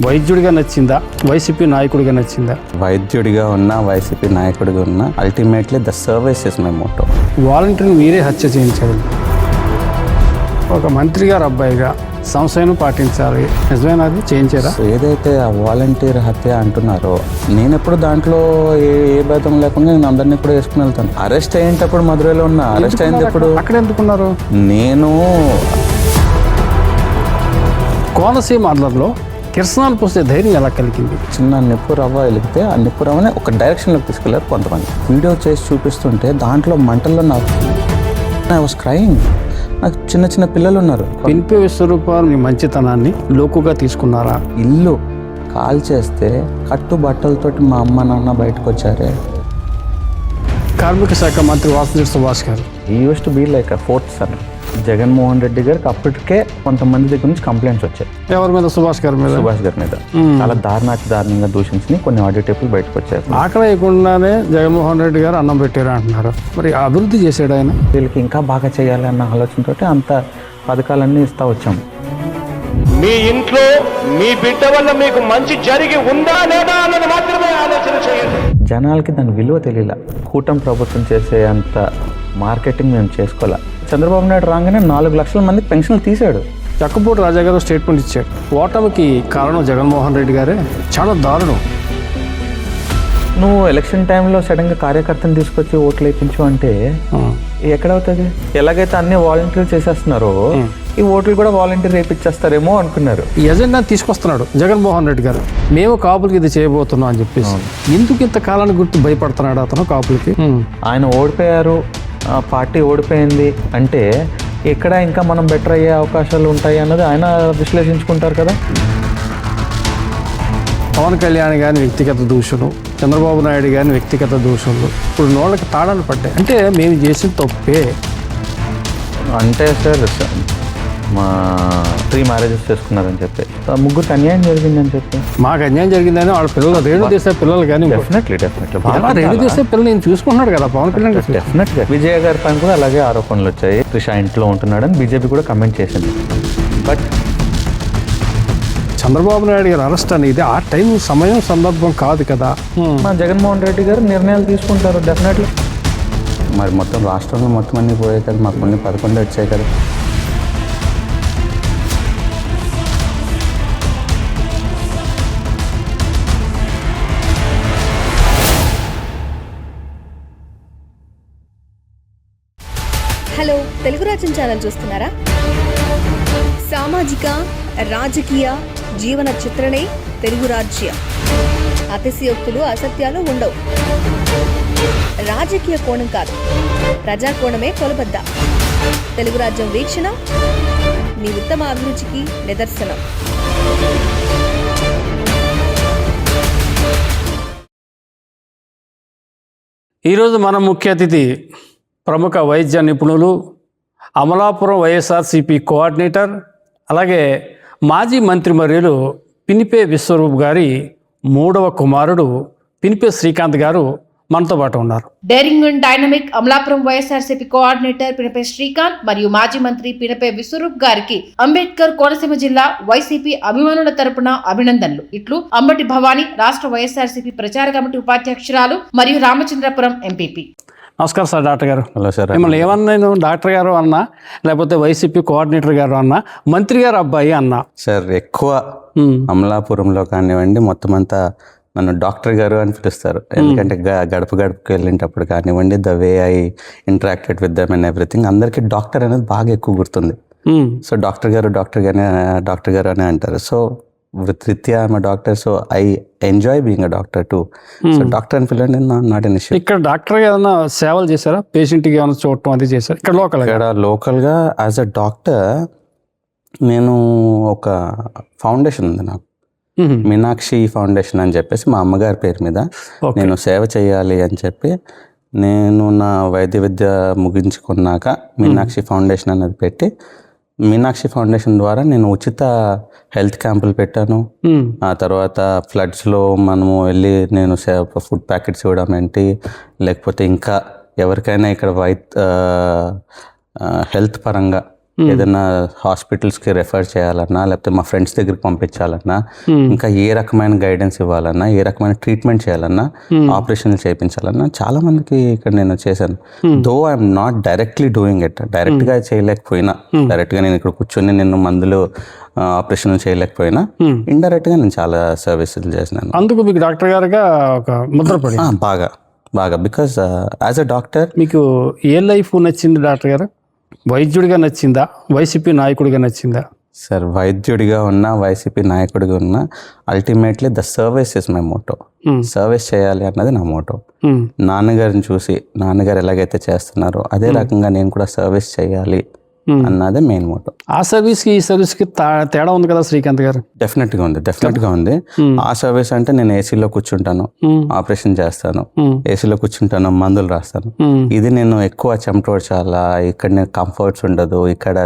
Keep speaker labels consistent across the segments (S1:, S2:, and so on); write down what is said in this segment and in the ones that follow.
S1: వైద్యుడిగా నచ్చిందా, వైసీపీ నాయకుడిగా నచ్చిందా?
S2: వైద్యుడిగా ఉన్నా, వైసీపీ నాయకుడిగా ఉన్నా, ultimately the service is my motto.
S1: వాలంటీర్ని మీరే హత్య చేయించారు. ఒక మంత్రి గారు అబ్బాయిగా సంశయం పాటించాలి, నిజమేనా? అది చేయించారా?
S2: ఏదైతే ఆ వాలంటీర్ హత్య అంటున్నారో, నేను ఎప్పుడు దాంట్లో ఏ భేదం లేకుండా నేను అందరినీ కూడా వేసుకుని వెళ్తాను. అరెస్ట్ అయ్యేటప్పుడు మధురైలో ఉన్నా, అరెస్ట్ అయినప్పుడు
S1: అక్కడ ఎందుకున్నారు?
S2: నేను
S1: కోనసీమ అల్లర్లో కిరసనాలు పోసే ధైర్యం ఎలా కలిగింది?
S2: చిన్న నిప్పు రవ్వ వెలిగితే ఆ నిప్పు రవ్వని ఒక డైరెక్షన్లోకి తీసుకెళ్లారు కొంతమంది. వీడియో చేసి చూపిస్తుంటే దాంట్లో మంటల్లో ఐ వాస్ క్రయింగ్. నాకు చిన్న చిన్న పిల్లలు ఉన్నారు.
S1: పినిపే విశ్వరూపాలు మీ మంచితనాన్ని లోకుగా తీసుకున్నారా?
S2: ఇల్లు కాల్ చేస్తే కట్టు బట్టలతోటి మా అమ్మ నాన్న బయటకు వచ్చారే.
S1: కార్మిక శాఖ మంత్రి వాసంతి సుభాష్ గారు
S2: ఈ used to be like a fourth son. Jaganmohan Reddy గారికి అప్పటికే కొంతమంది దగ్గర నుంచి కంప్లైంట్స్ వచ్చాయి.
S1: ఎవరి మీద? సుభాష్ గారి మీద.
S2: సుభాష్ గారి మీద చాలా దారుణంగా దూషించి కొన్ని ఆడియో టేపులు బయటకు వచ్చాయి.
S1: ఆకలి వేయకుండానే జగన్మోహన్ రెడ్డి గారు అన్నం పెట్టారు అంటున్నారు. మరి అభివృద్ధి చేసాడు ఆయన?
S2: వీళ్ళకి ఇంకా బాగా చేయాలి అన్న ఆలోచనతో అంత పథకాలన్నీ ఇస్తా వచ్చాము.
S3: మీ ఇంట్లో మీ బిడ్డ వల్ల మీకు మంచి జరిగి ఉందా లేదా అన్నది మాత్రమే ఆలోచన చేయండి.
S2: జనాలకి దాని విలువ తెలియలా. కూటమి ప్రభుత్వం చేసే అంత మార్కెటింగ్ మేము చేసుకోలే. చంద్రబాబు నాయుడు రాగానే 4 లక్షల మందికి పెన్షన్లు తీశాడు.
S1: చక్కపూడి రాజా గారు స్టేట్మెంట్ ఇచ్చాడు, ఓటమికి కారణం జగన్మోహన్ రెడ్డి గారే. చాలా దారుణం.
S2: నువ్వు ఎలక్షన్ టైంలో సడన్గా కార్యకర్తను తీసుకొచ్చి ఓట్లు వేయించు అంటే ఎక్కడవుతుంది? ఎలాగైతే అన్ని వాలంటీర్లు చేసేస్తున్నారో ఈ ఓట్లు కూడా వాలంటీర్ వేయించేస్తారేమో అనుకున్నారు.
S1: ఈ ఎజెండా తీసుకొస్తున్నాడు జగన్మోహన్ రెడ్డి గారు. మేము కాపులకి ఇది చేయబోతున్నాం అని చెప్పేసి. ఎందుకు ఇంత కాలాన్ని గుర్తు భయపడుతున్నాడు అతను కాపులకి?
S2: ఆయన ఓడిపోయారు, పార్టీ ఓడిపోయింది అంటే ఎక్కడ ఇంకా మనం బెటర్ అయ్యే అవకాశాలు ఉంటాయి అన్నది ఆయన విశ్లేషించుకుంటారు కదా.
S1: పవన్ కళ్యాణ్ గారిని వ్యక్తిగత దూషణలు, చంద్రబాబు నాయుడు గారిని వ్యక్తిగత దూషణలు, ఇప్పుడు నోళ్ళకి తాళాలు పడ్డాయి. అంటే మేము చేసిన తప్పే
S2: అంటే సార్, మా 3 మ్యారేజెస్ చేసుకున్నారని చెప్పి, 3 అన్యాయం జరిగిందని చెప్పి,
S1: మాకు అన్యాయం జరిగిందని వాళ్ళ పిల్లలు రేణు చేసే పిల్లలు కానీ
S2: డెఫినెట్లీ
S1: రేణు చేసే పిల్లలు నేను చూసుకుంటున్నాడు కదా పవన్ కళ్యాణ్.
S2: డెఫినెట్గా విజయ్ గారి పైన కూడా అలాగే ఆరోపణలు వచ్చాయి. త్రిష ఇంట్లో ఉంటున్నాడని బీజేపీ కూడా కమెంట్ చేసింది. బట్
S1: చంద్రబాబు నాయుడు గారు అరెస్ట్ అనేది ఆ టైం సమయం సందర్భం కాదు కదా.
S2: మా జగన్మోహన్ రెడ్డి గారు నిర్ణయాలు తీసుకుంటారు డెఫినెట్లీ. మరి మొత్తం రాష్ట్రంలో మొత్తం అన్నీ పోయాయి కదా, మాకు కొన్ని 11 వచ్చాయి కదా.
S4: హలో, తెలుగు రాజ్యం ఛానల్ చూస్తున్నారా? సామాజిక రాజకీయ జీవన చిత్రణే తెలుగు రాజ్యం. అతిశయోక్తులు అసత్యాలు ఉండవు. రాజకీయ కోణం కాదు, ప్రజా కోణమే కొలబద్ద. తెలుగు రాజ్యం వీక్షణ మీ ఉత్తమ అభిరుచికి నిదర్శనం.
S1: ఈరోజు మన ముఖ్య అతిథి ప్రముఖ వైద్య నిపుణులు, అమలాపురం వైఎస్ఆర్సీపీ కోఆర్డినేటర్, అలాగే మాజీ మంత్రివర్యులు పినిపే విశ్వరూప్ గారి 3వ కుమారుడు పినిపే శ్రీకాంత్ గారు మనతో పాటు ఉన్నారు.
S5: Daring and dynamic Amalapuram YSRCP coordinator Pinipe Srikanth మరియు మాజీ మంత్రి పినిపే విశ్వరూప్ గారికి అంబేద్కర్ కోనసీమ జిల్లా వైసీపీ అభిమానుల తరపున అభినందనలు. ఇట్లు అంబటి భవానీ, రాష్ట్ర వైఎస్ఆర్సీపీ ప్రచార కమిటీ ఉపాధ్యక్షురాలు మరియు రామచంద్రపురం ఎంపీపీ.
S1: నమస్కారం సార్. డాక్టర్ గారు,
S2: హలో సార్.
S1: మిమ్మల్ని ఏమన్నా నేను డాక్టర్ గారు అన్నా, లేకపోతే వైసీపీ కోఆర్డినేటర్ గారు అన్నా, మంత్రి గారు అబ్బాయి అన్నా?
S2: సార్, ఎక్కువ అమలాపురంలో కానివ్వండి మొత్తం అంతా నన్ను డాక్టర్ గారు అని పిలుస్తారు. ఎందుకంటే గడపకి వెళ్ళేటప్పుడు కానివ్వండి, the way I interacted with them and everything, అందరికీ డాక్టర్ అనేది బాగా ఎక్కువ గుర్తుంది. సో డాక్టర్ గారు అనే అంటారు. సో వృత్తిరీత్యా I'm doctor, so I enjoy being a doctor to. So doctor అని పిలవండి, నాట్ ఎన్ ఇష్యూ.
S1: ఇక్కడ డాక్టర్ ఏదైనా సేవలు చేశారా? పేషెంట్కి ఏమైనా చూడటం అది చేశారు? ఇక్కడ
S2: లోకల్గా యాజ్ అ డాక్టర్ నేను ఒక ఫౌండేషన్ ఉంది నాకు, మీనాక్షి ఫౌండేషన్ అని చెప్పేసి మా అమ్మగారి పేరు మీద నేను సేవ చేయాలి అని చెప్పి నేను నా వైద్య విద్య ముగించుకున్నాక మీనాక్షి ఫౌండేషన్ అనేది పెట్టి, మీనాక్షి ఫౌండేషన్ ద్వారా నేను ఉచిత హెల్త్ క్యాంపులు పెట్టాను. ఆ తర్వాత ఫ్లడ్స్లో మనము వెళ్ళి నేను ఫుడ్ ప్యాకెట్స్ ఇవ్వడం ఏంటి, లేకపోతే ఇంకా ఎవరికైనా ఇక్కడ హెల్త్ పరంగా ఏదైనా హాస్పిటల్స్కి రెఫర్ చేయాలన్నా, లేకపోతే మా ఫ్రెండ్స్ దగ్గరికి పంపించాలన్నా, ఇంకా ఏ రకమైన గైడెన్స్ ఇవ్వాలన్నా, ఏ రకమైన ట్రీట్మెంట్ చేయాలన్నా, ఆపరేషన్లు చేయించాలన్నా చాలా మందికి ఇక్కడ నేను చేశాను. Though I'm not directly doing it, డైరెక్ట్గా చేయలేకపోయినా, డైరెక్ట్గా నేను ఇక్కడ కూర్చొని నేను మందులు ఆపరేషన్లు చేయలేకపోయినా ఇండైరెక్ట్గా నేను చాలా సర్వీసులు చేసినాను.
S1: అందుకు మీకు డాక్టర్ గారుగా ఒక ముద్ర పడి
S2: బాగా బికాజ్ యాజ్ అ డాక్టర్.
S1: మీకు ఏ లైఫ్ నచ్చింది డాక్టర్ గారు? వైద్యుడిగా నచ్చిందా, వైసీపీ నాయకుడిగా నచ్చిందా?
S2: సార్, వైద్యుడిగా ఉన్నా, వైసీపీ నాయకుడిగా ఉన్నా, ultimately the service is my Moto. Service చేయాలి అన్నది నా మోటో. నాన్నగారిని చూసి నాన్నగారు ఎలాగైతే చేస్తున్నారో అదే రకంగా నేను కూడా సర్వీస్ చేయాలి అన్నదే మెయిన్ మోటో.
S1: ఆ సర్వీస్కి ఈ సర్వీస్కి తేడా ఉంది కదా శ్రీకాంత్ గారు?
S2: డెఫినెట్గా ఉంది. ఆ సర్వీస్ అంటే నేను ఏసీలో కూర్చుంటాను, ఆపరేషన్ చేస్తాను, ఏసీలో కూర్చుంటాను, మందులు రాస్తాను. ఇది నేను ఎక్కువ చెమటోడ్చాలా, ఇక్కడ నేను కంఫర్ట్స్ ఉండదు, ఇక్కడ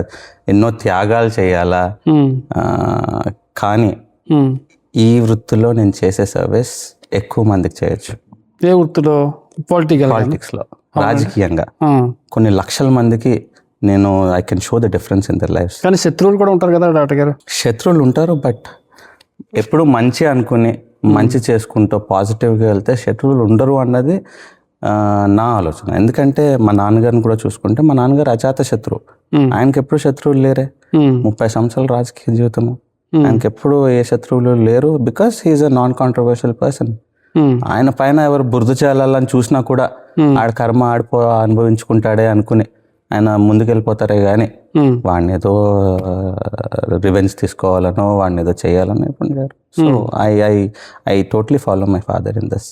S2: ఎన్నో త్యాగాలు చేయాలా. కానీ ఈ వృత్తిలో నేను చేసే సర్వీస్ ఎక్కువ మందికి చేయొచ్చు.
S1: ఏ వృత్తిలో?
S2: పాలిటిక్స్లో, రాజకీయంగా కొన్ని లక్షల మందికి నేను I can show the difference in their life.
S1: కానీ శత్రువులు కూడా ఉంటారు కదా డాక్టర్ గారు?
S2: శత్రువులు ఉంటారు, బట్ ఎప్పుడు మంచి అనుకుని మంచి చేసుకుంటూ పాజిటివ్గా వెళ్తే శత్రువులు ఉండరు అన్నది నా ఆలోచన. ఎందుకంటే మా నాన్నగారిని కూడా చూసుకుంటే, మా నాన్నగారు అజాత శత్రువు. ఆయనకి ఎప్పుడు శత్రువులు లేరే. 30 సంవత్సరాల రాజకీయ జీవితము, ఆయనకి ఎప్పుడు ఏ శత్రువులు లేరు. Because he is a non controversial person. ఆయన పైన ఎవరు బురద చేయాలని చూసినా కూడా ఆడ కర్మ అనుభవించుకుంటాడే అనుకుని ఆయన ముందుకెళ్ళిపోతారే కానీ వాడిని ఏదో రివెంజ్ తీసుకోవాలనో వాడిని ఏదో చేయాలనో ఇప్పుడు లేరు. So I totally follow my father in this.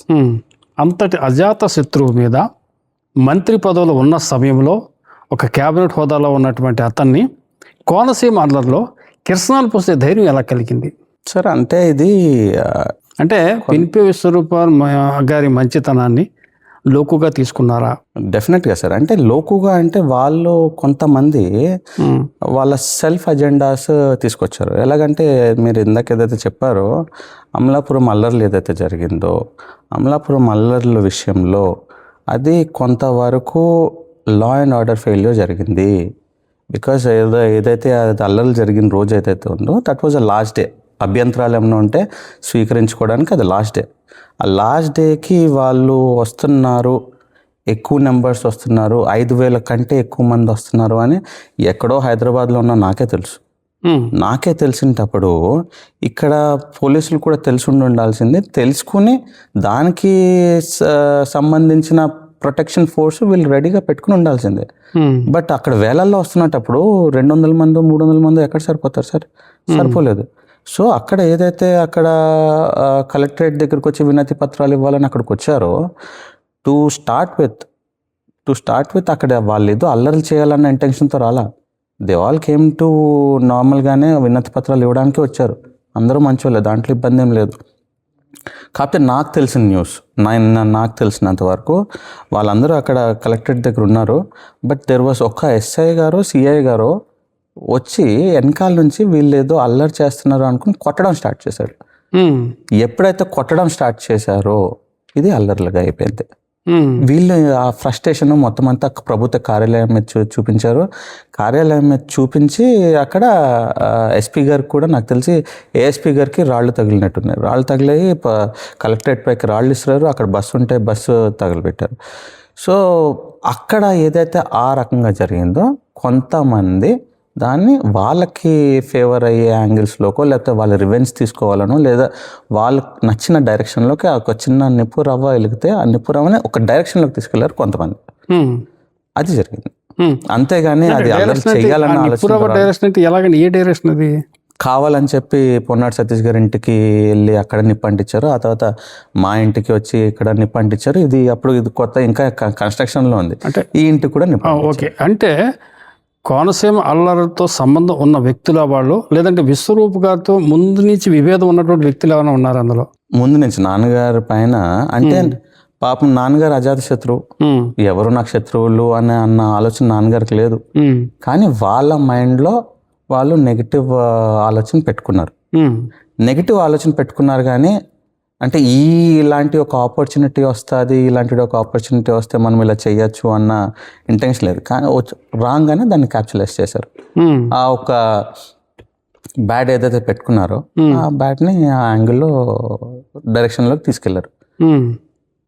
S1: అంతటి అజాత శత్రువు మీద మంత్రి పదవులు ఉన్న సమయంలో ఒక క్యాబినెట్ హోదాలో ఉన్నటువంటి అతన్ని కోనసీమ అల్లర్లో కిరసనాలు పోసే ధైర్యం ఎలా కలిగింది
S2: సార్? అంటే ఇది
S1: అంటే పినిపే విశ్వరూప గారి మంచితనాన్ని లోకుగా తీసుకున్నారా?
S2: డెఫినెట్గా సార్. అంటే లోకుగా అంటే వాళ్ళు కొంతమంది వాళ్ళ సెల్ఫ్ అజెండాస్ తీసుకొచ్చారు. ఎలాగంటే మీరు ఇందాక ఏదైతే చెప్పారో, అమలాపురం అల్లర్లు ఏదైతే జరిగిందో, అమలాపురం అల్లర్ల విషయంలో అది కొంతవరకు లా అండ్ ఆర్డర్ ఫెయిల్యూర్ జరిగింది. బికాజ్ ఏదైతే అల్లర్లు జరిగిన రోజు ఏదైతే ఉందో that was a last day. అభ్యంతరాలు ఏమైనా ఉంటే స్వీకరించుకోవడానికి అది లాస్ట్ డే. ఆ లాస్ట్ డేకి వాళ్ళు వస్తున్నారు, ఎక్కువ నెంబర్స్ వస్తున్నారు, 5,000 కంటే ఎక్కువ మంది వస్తున్నారు అని ఎక్కడో హైదరాబాద్లో ఉన్న నాకే తెలుసు. నాకే తెలిసినప్పుడు ఇక్కడ పోలీసులు కూడా తెలిసి ఉండాల్సిందే. తెలుసుకుని దానికి సంబంధించిన ప్రొటెక్షన్ ఫోర్స్ వీళ్ళు రెడీగా పెట్టుకుని ఉండాల్సిందే. బట్ అక్కడ వేలల్లో వస్తున్నప్పుడు 200 మంది 300 మంది ఎక్కడ సరిపోతారు సార్? సరిపోలేదు. సో అక్కడ ఏదైతే అక్కడ కలెక్టరేట్ దగ్గరికి వచ్చి వినతి పత్రాలు ఇవ్వాలని అక్కడికి వచ్చారో, టు స్టార్ట్ విత్ అక్కడ వాళ్ళు ఏదో అల్లర్లు చేయాలన్న ఇంటెన్షన్తో రాలా. దే ఆల్ కేమ్ టు నార్మల్గానే వినతి పత్రాలు ఇవ్వడానికి వచ్చారు. అందరూ మంచివాళ్ళే, దాంట్లో ఇబ్బంది ఏం లేదు. కాకపోతే నాకు తెలిసిన న్యూస్, నాకు తెలిసినంత వరకు వాళ్ళందరూ అక్కడ కలెక్టరేట్ దగ్గర ఉన్నారు. బట్ దెర్ వాస్ ఒక్క ఎస్ఐ గారు, సిఐ గారు వచ్చి వెనకాల నుంచి వీళ్ళు ఏదో అల్లరి చేస్తున్నారు అనుకుని కొట్టడం స్టార్ట్ చేశారు. ఎప్పుడైతే కొట్టడం స్టార్ట్ చేశారో ఇది అల్లర్లుగా అయిపోయింది. వీళ్ళు ఆ ఫ్రస్ట్రేషన్ మొత్తం అంతా ప్రభుత్వ కార్యాలయం మీద చూపించారు. కార్యాలయం మీద చూపించి అక్కడ ఎస్పీ గారికి కూడా నాకు తెలిసి ఏఎస్పీ గారికి రాళ్ళు తగిలినట్టున్నారు. రాళ్ళు తగిలాయి, కలెక్టరేట్ పైకి రాళ్ళు ఇస్తారు, అక్కడ బస్సు ఉంటే బస్సు తగలబెట్టారు. సో అక్కడ ఏదైతే ఆ రకంగా జరిగిందో కొంతమంది దాన్ని వాళ్ళకి ఫేవర్ అయ్యే యాంగిల్స్లోకో, లేకపోతే వాళ్ళ రివెంజ్ తీసుకోవాలనో, లేదా వాళ్ళకి నచ్చిన డైరెక్షన్లోకి ఒక చిన్న నిప్పు రవ్వ వెలిగితే ఆ నిప్పు రవ్వని ఒక డైరెక్షన్లోకి తీసుకెళ్లారు కొంతమంది. అది జరిగింది. అంతేగాని అది చేయాలన్న ఆలోచన
S1: ఏ డైరెక్షన్ అది
S2: కావాలని చెప్పి పొన్నాడు సతీష్ గారి ఇంటికి వెళ్ళి అక్కడ నిప్పంటించారు. ఆ తర్వాత మా ఇంటికి వచ్చి ఇక్కడ నిప్పంటించారు. ఇది అప్పుడు ఇది కొత్త ఇంకా కన్స్ట్రక్షన్లో ఉంది. అంటే ఈ ఇంటికి కూడా
S1: ఓకే. అంటే కోనసీమ అల్లర్లతో సంబంధం ఉన్న వ్యక్తుల వాళ్ళు, లేదంటే విశ్వరూప్ గారితో ముందు నుంచి విభేదం ఉన్నటువంటి వ్యక్తులు ఏమైనా ఉన్నారు అందులో?
S2: ముందు నుంచి నాన్నగారి పైన అంటే పాపం నాన్నగారు అజాత శత్రువు, ఎవరు నాకు శత్రువులు అన్న ఆలోచన నాన్నగారికి లేదు. కానీ వాళ్ళ మైండ్లో వాళ్ళు నెగిటివ్ ఆలోచన పెట్టుకున్నారు. కానీ అంటే ఇలాంటి ఒక ఆపర్చునిటీ వస్తుంది, ఇలాంటి ఒక ఆపర్చునిటీ వస్తే మనం ఇలా చేయొచ్చు అన్న ఇంటెన్షన్ లేదు. కానీ రాగానే దాన్ని క్యాప్చరైజ్ చేశారు. ఆ ఒక బ్యాడ్ ఏదైతే పెట్టుకున్నారో ఆ బ్యాడ్ని ఆ యాంగిల్లో డైరెక్షన్లోకి తీసుకెళ్లారు.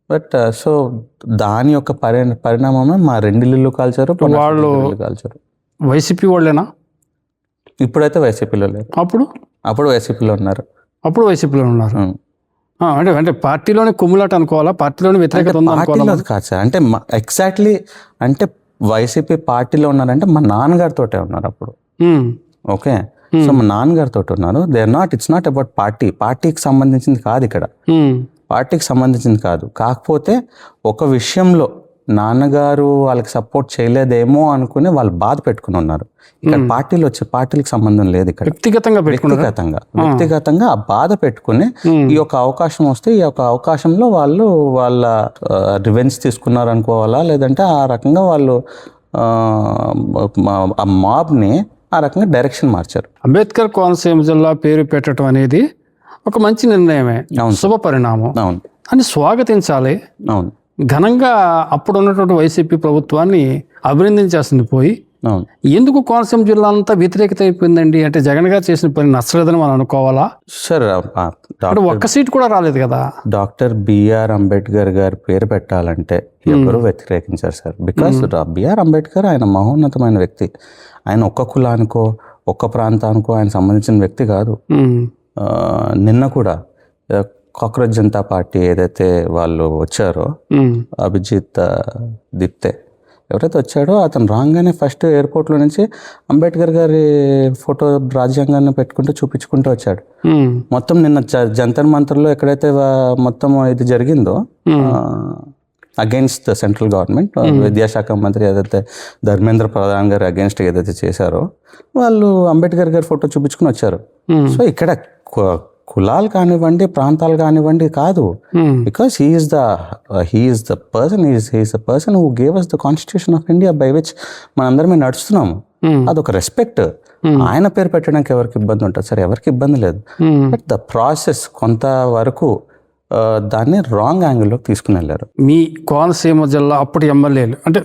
S2: బట్ సో దాని యొక్క పరిణామమే మా 2 ఇల్లు కాల్చారు, వాళ్ళు కాల్చారు.
S1: వైసీపీ వాళ్ళేనా?
S2: ఇప్పుడైతే వైసీపీలో లేరు, అప్పుడు వైసీపీలో ఉన్నారు.
S1: అప్పుడు వైసీపీలో ఉన్నారు. అంటే పార్టీలోనే కుమ్ములాట అనుకోవాలా, పార్టీలోనే వ్యతిరేకత
S2: పార్టీలో కాదు సార్. అంటే ఎగ్జాక్ట్లీ అంటే వైసీపీ పార్టీలో ఉన్నారంటే మా నాన్నగారితోటే ఉన్నారు అప్పుడు. ఓకే, సో మా నాన్నగారితో ఉన్నారు. ఇట్స్ నాట్ అబౌట్ పార్టీకి సంబంధించింది కాదు ఇక్కడ, పార్టీకి సంబంధించింది కాదు. కాకపోతే ఒక విషయంలో నాన్నగారు వాళ్ళకి సపోర్ట్ చేయలేదేమో అనుకుని వాళ్ళు బాధ పెట్టుకుని ఉన్నారు. ఇక్కడ పార్టీలకు సంబంధం లేదు. ఇక్కడ వ్యక్తిగతంగా ఆ బాధ పెట్టుకుని ఈ యొక్క అవకాశం వస్తే ఈ యొక్క అవకాశంలో వాళ్ళు వాళ్ళ రివెంజ్ తీసుకున్నారు అనుకోవాలా, లేదంటే ఆ రకంగా వాళ్ళు ఆ మాబ్ని ఆ రకంగా డైరెక్షన్ మార్చారు.
S1: అంబేద్కర్ కోనసీమ జిల్లా పేరు పెట్టడం అనేది ఒక మంచి నిర్ణయమే, శుభ పరిణామం అని స్వాగతించాలి. ఘనంగా అప్పుడు ఉన్నటువంటి వైసీపీ ప్రభుత్వాన్ని అభినందించాల్సింది పోయి ఎందుకు కోనసీమ జిల్లా అంతా వ్యతిరేకత అయిపోయిందండి? అంటే జగన్ గారు చేసిన పని నచ్చలేదని మనం అనుకోవాలా?
S2: సార్
S1: ఒక్క సీట్ కూడా రాలేదు కదా.
S2: డాక్టర్ బిఆర్ అంబేద్కర్ గారి పేరు పెట్టాలంటే ఎవరు వ్యతిరేకించారు సార్? బికాస్ బిఆర్ అంబేద్కర్ ఆయన మహోన్నతమైన వ్యక్తి. ఆయన ఒక్క కులానికో ఒక్క ప్రాంతానికో ఆయన సంబంధించిన వ్యక్తి కాదు. నిన్న కూడా కాక్రోచ్ జనతా పార్టీ ఏదైతే వాళ్ళు వచ్చారో, అభిజిత్ దిప్తే ఎవరైతే వచ్చాడో అతను రాగానే ఫస్ట్ ఎయిర్పోర్ట్లో నుంచి అంబేద్కర్ గారి ఫోటో రాజ్యాంగాన్ని పెట్టుకుంటూ చూపించుకుంటూ వచ్చాడు. మొత్తం నిన్న జంతర్ మంతర్లో ఎక్కడైతే మొత్తం ఇది జరిగిందో అగెన్స్ట్ ద సెంట్రల్ గవర్నమెంట్, విద్యాశాఖ మంత్రి ఏదైతే ధర్మేంద్ర ప్రధాన్ గారు అగెన్స్ట్ ఏదైతే చేశారో వాళ్ళు అంబేద్కర్ గారి ఫోటో చూపించుకుని వచ్చారు. సో ఇక్కడ కులాలు కానివ్వండి, ప్రాంతాలు కానివ్వండి కాదు. Because he is the person who gave us the constitution of India by which మనందరం నడుస్తున్నాము. అదొక రెస్పెక్ట్. ఆయన పేరు పెట్టడానికి ఎవరికి ఇబ్బంది ఉంటుంది సార్? ఎవరికి ఇబ్బంది లేదు. బట్ ద ప్రాసెస్ కొంతవరకు దాన్ని రాంగ్ యాంగిల్లోకి తీసుకుని వెళ్ళారు.
S1: మీ కోనసీమ జిల్లా అప్పటి ఎమ్మెల్యేలు అంటే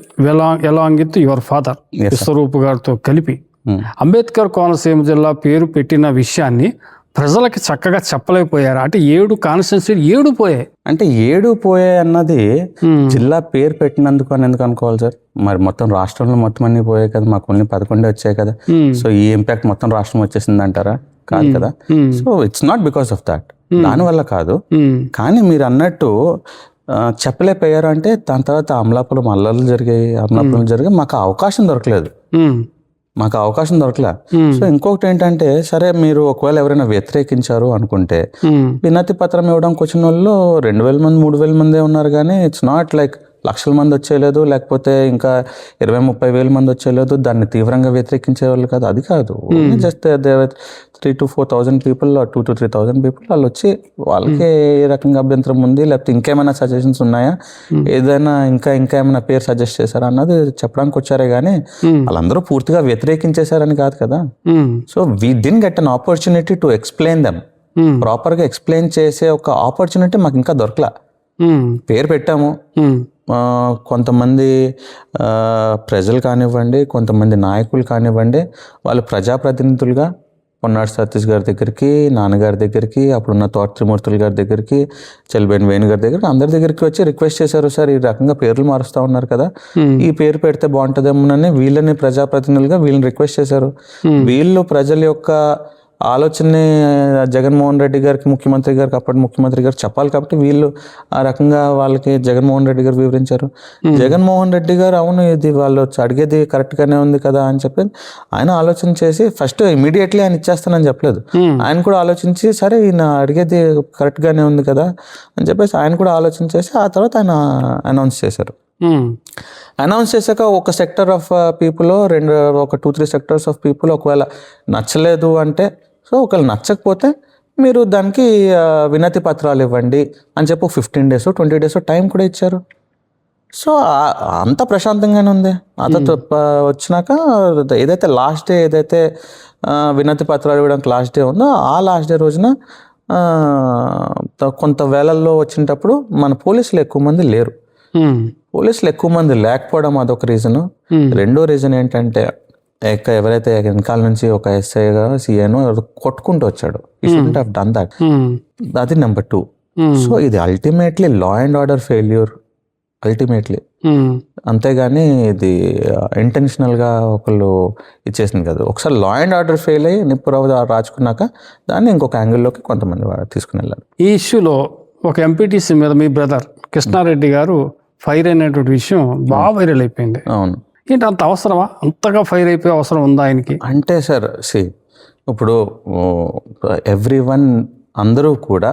S1: వెలాంగిత్ యువర్ ఫాదర్ విశ్వరూప్ గారితో కలిపి అంబేద్కర్ కోనసీమ జిల్లా పేరు పెట్టిన విషయాన్ని ప్రజలకి చక్కగా చెప్పలేకపోయారు. అంటే 7 కాన్స్టిట్యున్సీలు 7 పోయాయి.
S2: అంటే 7 పోయాయి అన్నది జిల్లా పేరు పెట్టినందుకు అని ఎందుకు అనుకోవాలి సార్? మరి మొత్తం రాష్ట్రంలో మొత్తం అన్ని పోయాయి కదా, మాకు కొన్ని 11 వచ్చాయి కదా. సో ఈ ఇంపాక్ట్ మొత్తం రాష్ట్రం వచ్చేసింది అంటారా? కాదు కదా. So it's not because of that, దానివల్ల కాదు. కానీ మీరు అన్నట్టు చెప్పలేకపోయారు అంటే దాని తర్వాత అమలాపురం అల్లర్లు జరిగాయి. మాకు అవకాశం దొరకలేదు. సో ఇంకొకటి ఏంటంటే, సరే మీరు ఒకవేళ ఎవరైనా వ్యతిరేకించారు అనుకుంటే వినతి పత్రం ఇవ్వడానికి వచ్చిన వాళ్ళు 2,000 మంది 3,000 మందే ఉన్నారు. కానీ ఇట్స్ నాట్ లైక్ లక్షల మంది వచ్చేయలేదు, లేకపోతే ఇంకా 20-30 వేల మంది వచ్చేయలేదు. దాన్ని తీవ్రంగా వ్యతిరేకించే వాళ్ళు కాదు, అది కాదు. Just 3,000 to 4,000 people, 2,000 to 3,000 people వాళ్ళు వచ్చి వాళ్ళకి ఏ రకంగా అభ్యంతరం ఉంది, లేకపోతే ఇంకేమైనా సజెషన్స్ ఉన్నాయా, ఏదైనా ఇంకా ఏమైనా పేరు సజెస్ట్ చేశారా అన్నది చెప్పడానికి వచ్చారే కానీ వాళ్ళందరూ పూర్తిగా వ్యతిరేకించేశారని కాదు కదా. So we didn't get an opportunity to explain them. ప్రాపర్గా ఎక్స్ప్లెయిన్ చేసే ఒక ఆపర్చునిటీ మాకు ఇంకా దొరకలా. పేరు పెట్టాము, కొంతమంది ప్రజలు కానివ్వండి, కొంతమంది నాయకులు కానివ్వండి, వాళ్ళు ప్రజాప్రతినిధులుగా పొన్నాడు సతీష్ గారి దగ్గరికి, నాన్నగారి దగ్గరికి, అప్పుడున్న తోట త్రిమూర్తులు గారి దగ్గరికి, చెల్బేని వేణు గారి దగ్గరికి, అందరి దగ్గరికి వచ్చి రిక్వెస్ట్ చేశారు. సార్ ఈ రకంగా పేర్లు మారుస్తూ ఉన్నారు కదా, ఈ పేరు పెడితే బాగుంటుందేమోనని వీళ్ళని ప్రజాప్రతినిధులుగా వీళ్ళని రిక్వెస్ట్ చేశారు. వీళ్ళు ప్రజల యొక్క ఆలోచనని జగన్మోహన్ రెడ్డి గారికి, ముఖ్యమంత్రి గారికి, అప్పటి ముఖ్యమంత్రి గారు చెప్పాలి కాబట్టి వీళ్ళు ఆ రకంగా వాళ్ళకి జగన్మోహన్ రెడ్డి గారు వివరించారు. జగన్మోహన్ రెడ్డి గారు అవును ఇది వాళ్ళు అడిగేది కరెక్ట్గానే ఉంది కదా అని చెప్పి ఆయన ఆలోచన చేసి ఫస్ట్ ఇమీడియట్లీ ఆయన ఇచ్చేస్తానని చెప్పలేదు. ఆయన కూడా ఆలోచించి సరే ఈయన అడిగేది కరెక్ట్గానే ఉంది కదా అని చెప్పేసి ఆయన కూడా ఆలోచన చేసి ఆ తర్వాత ఆయన అనౌన్స్ చేశారు. అనౌన్స్ చేశాక ఒక సెక్టర్ ఆఫ్ పీపుల్, ఒక 2-3 సెక్టర్స్ ఆఫ్ పీపుల్ ఒకవేళ నచ్చలేదు అంటే, సో ఒకవేళ నచ్చకపోతే మీరు దానికి వినతి పత్రాలు ఇవ్వండి అని చెప్పి 15 days 20 days టైం కూడా ఇచ్చారు. సో అంత ప్రశాంతంగానే ఉంది. అతను వచ్చినాక ఏదైతే లాస్ట్ డే ఏదైతే వినతి పత్రాలు ఇవ్వడానికి లాస్ట్ డే ఉందో ఆ లాస్ట్ డే రోజున కొంత వేళల్లో వచ్చినప్పుడు మన పోలీసులు ఎక్కువ మంది లేరు. పోలీసులు ఎక్కువ మంది లేకపోవడం అదొక రీజను. రెండో రీజన్ ఏంటంటే ఎవరైతే వెనకాల నుంచి ఒక ఎస్ఐగా సిఐను కొట్టుకుంటూ వచ్చాడు, ఈ షుడెంట్ హావ్ డన్ దట్. అది నెంబర్ 2. సో ఇది ultimately law and order failure ultimately, అంతేగాని ఇది ఇంటెన్షనల్గా ఒకళ్ళు ఇచ్చేసింది కదా. ఒకసారి లా అండ్ ఆర్డర్ ఫెయిల్ అయ్యి నిప్పురవ్వ రాచుకున్నాక దాన్ని ఇంకొక యాంగిల్లోకి కొంతమంది తీసుకుని వెళ్ళారు.
S1: ఈ ఇష్యూలో ఒక ఎంపీటీసీ మీద మీ బ్రదర్ కృష్ణారెడ్డి గారు ఫైర్ అయినటువంటి విషయం బాగా వైరల్ అయిపోయింది.
S2: అవును.
S1: ఏంటి అంత అవసరమా? అంతగా ఫైర్ అయిపోయే అవసరం ఉందా ఆయనకి?
S2: అంటే సార్ ఇప్పుడు ఎవ్రీవన్ అందరూ కూడా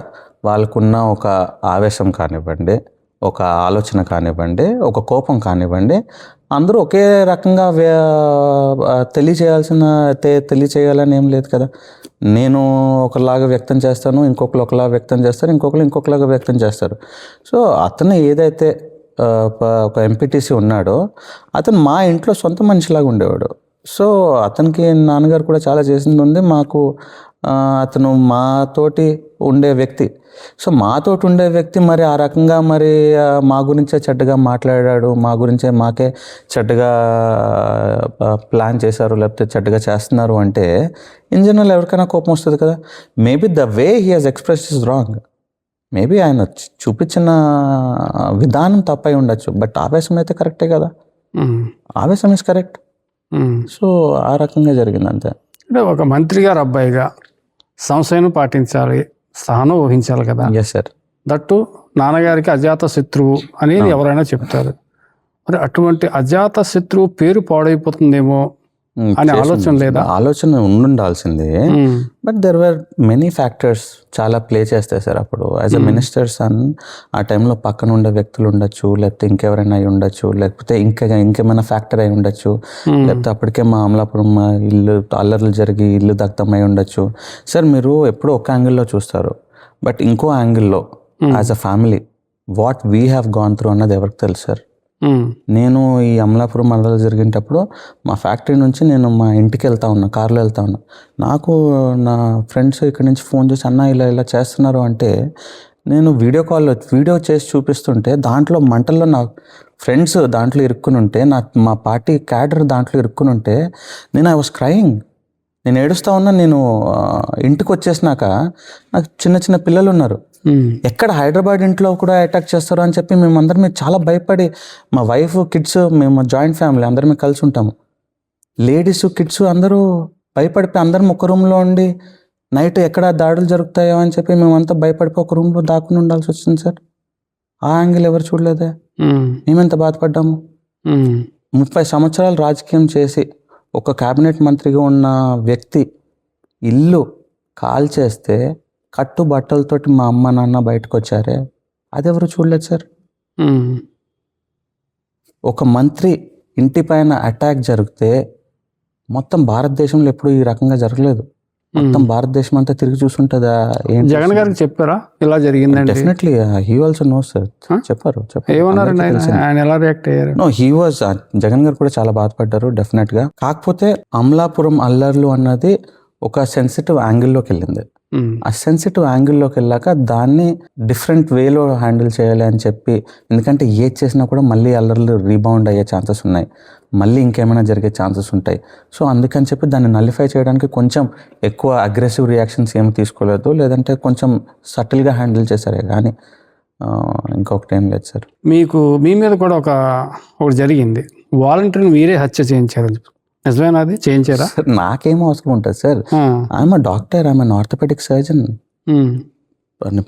S2: వాళ్ళకున్న ఒక ఆవేశం కానివ్వండి, ఒక ఆలోచన కానివ్వండి, ఒక కోపం కానివ్వండి, అందరూ ఒకే రకంగా తెలియచేయాలని ఏం లేదు కదా. నేను ఒకలాగా వ్యక్తం చేస్తాను, ఇంకొకరు ఒకలాగా వ్యక్తం చేస్తారు, ఇంకొకలాగా వ్యక్తం చేస్తారు. సో అతను ఏదైతే ఒక ఎంపీటీసీ ఉన్నాడో అతను మా ఇంట్లో సొంత మనిషిలాగా ఉండేవాడు. సో అతనికి నాన్నగారు కూడా చాలా చేసింది ఉంది. మాకు అతను మాతోటి ఉండే వ్యక్తి. సో మాతోటి ఉండే వ్యక్తి మరి ఆ రకంగా మరి మా గురించే చెడ్డగా మాట్లాడాడు, మా గురించే మాకే చెడ్డగా ప్లాన్ చేశారు, లేకపోతే చెడ్డగా చేస్తున్నారు అంటే ఇన్ జనరల్ ఎవరికైనా కోపం వస్తుంది కదా. Maybe the way he has express is wrong. Maybe ఆయన చూపించిన విధానం తప్పై ఉండొచ్చు, బట్ ఆవేశం అయితే కరెక్టే కదా. ఆవేశం ఇస్ కరెక్ట్. సో ఆ రకంగా జరిగింది అంతే.
S1: అంటే ఒక మంత్రి గారు అబ్బాయిగా సంశయం పాటించాలి, సహనం వహించాలి కదా.
S2: Yes sir.
S1: దట్టు నాన్నగారికి అజాత శత్రువు అనేది ఎవరైనా చెప్తారు. మరి అటువంటి అజాత శత్రువు పేరు పాడైపోతుందేమో అనే ఆలోచన లేదా?
S2: ఆలోచన ఉండాల్సిందే, but there were many factors చాలా ప్లే చేస్తాయి సార్. అప్పుడు యాజ్ అ మినిస్టర్స్ ఆ టైంలో పక్కన ఉండే వ్యక్తులు ఉండొచ్చు, లేకపోతే ఇంకెవరైనా అయి ఉండొచ్చు, లేకపోతే ఇంకేమైనా ఫ్యాక్టర్ అయి ఉండొచ్చు, లేకపోతే అప్పటికే మా అమలాపురం ఇల్లు అల్లర్లు జరిగి ఇల్లు దగ్ధం అయి ఉండొచ్చు. సార్ మీరు ఎప్పుడూ ఒక యాంగిల్లో చూస్తారు, బట్ ఇంకో యాంగిల్లో as a family what we have gone through అన్నది ఎవరికి తెలుసు సార్. నేను ఈ అమలాపురం మండలం జరిగేటప్పుడు మా ఫ్యాక్టరీ నుంచి నేను మా ఇంటికి వెళ్తా ఉన్నా, కారులో వెళ్తా ఉన్నా. నాకు నా ఫ్రెండ్స్ ఇక్కడ నుంచి ఫోన్ చేసి అన్న ఇలా చేస్తున్నారు అంటే నేను వీడియో చేసి చూపిస్తుంటే దాంట్లో మంటల్లో నా ఫ్రెండ్స్ దాంట్లో ఇరుక్కుని ఉంటే, మా పార్టీ క్యాడర్ దాంట్లో ఇరుక్కుని ఉంటే ఐ వాస్ క్రయింగ్. నేను ఏడుస్తా ఉన్నా. నేను ఇంటికి వచ్చేసినాక నాకు చిన్న పిల్లలు ఉన్నారు. ఎక్కడ హైదరాబాద్ ఇంట్లో కూడా అటాక్ చేస్తారు అని చెప్పి మేమందరం చాలా భయపడి, మా వైఫ్ కిడ్స్, మేము జాయింట్ ఫ్యామిలీ అందరం కలిసి ఉంటాము, లేడీస్ కిడ్స్ అందరూ భయపడిపోయి అందరం ఒక రూమ్లో ఉండి నైట్ ఎక్కడ దాడులు జరుగుతాయో అని చెప్పి మేమంతా భయపడిపోయి ఒక రూమ్లో దాక్కుని ఉండాల్సి వచ్చింది సార్. ఆ యాంగిల్ ఎవరు చూడలేదే. మేమెంత బాధపడ్డాము. 30 సంవత్సరాలు రాజకీయం చేసి ఒక క్యాబినెట్ మంత్రిగా ఉన్న వ్యక్తి ఇల్లు కాల్ చేస్తే కట్టుబట్టలతోటి మా అమ్మ నాన్న బయటకు వచ్చారే, అది ఎవరు చూడలేదు సార్. ఒక మంత్రి ఇంటి పైన అటాక్ జరిగితే మొత్తం భారతదేశంలో ఎప్పుడు ఈ రకంగా జరగలేదు. మొత్తం భారతదేశం అంతా తిరిగి చూసుంటుందా?
S1: జగన్ గారికి చెప్పారా ఇలా జరిగిందండి?
S2: Definitely he also know sir. చెప్పారు.
S1: ఏమన్నారండి ఆయన ఎలా రియాక్ట్ అయ్యారు?
S2: నో హీ వాజ్, జగన్ గారు కూడా చాలా బాధపడ్డారు డెఫినెట్ గా. కాకపోతే అమలాపురం అల్లర్లు అన్నది ఒక సెన్సిటివ్ యాంగిల్లోకి వెళ్ళింది. ఆ సెన్సిటివ్ యాంగిల్లోకి వెళ్ళాక దాన్ని డిఫరెంట్ వేలో హ్యాండిల్ చేయాలి అని చెప్పి, ఎందుకంటే ఏది చేసినా కూడా మళ్ళీ అల్లర్లు రీబౌండ్ అయ్యే ఛాన్సెస్ ఉన్నాయి, మళ్ళీ ఇంకేమైనా జరిగే ఛాన్సెస్ ఉంటాయి. సో అందుకని చెప్పి దాన్ని నలిఫై చేయడానికి కొంచెం ఎక్కువ అగ్రెసివ్ రియాక్షన్స్ ఏమి తీసుకోలేదు, లేదంటే కొంచెం సటిల్గా హ్యాండిల్ చేశారే కానీ ఇంకొకటి ఏం లేదు సార్.
S1: మీ మీద కూడా ఒకటి జరిగింది, వాలంటీర్ని మీరే హత్య చేయించారు, నిజమేనా? అది చేయించారా?
S2: నాకేం అవసరం ఉంటుంది sir. I'm doctor, I'm orthopaedic surgeon.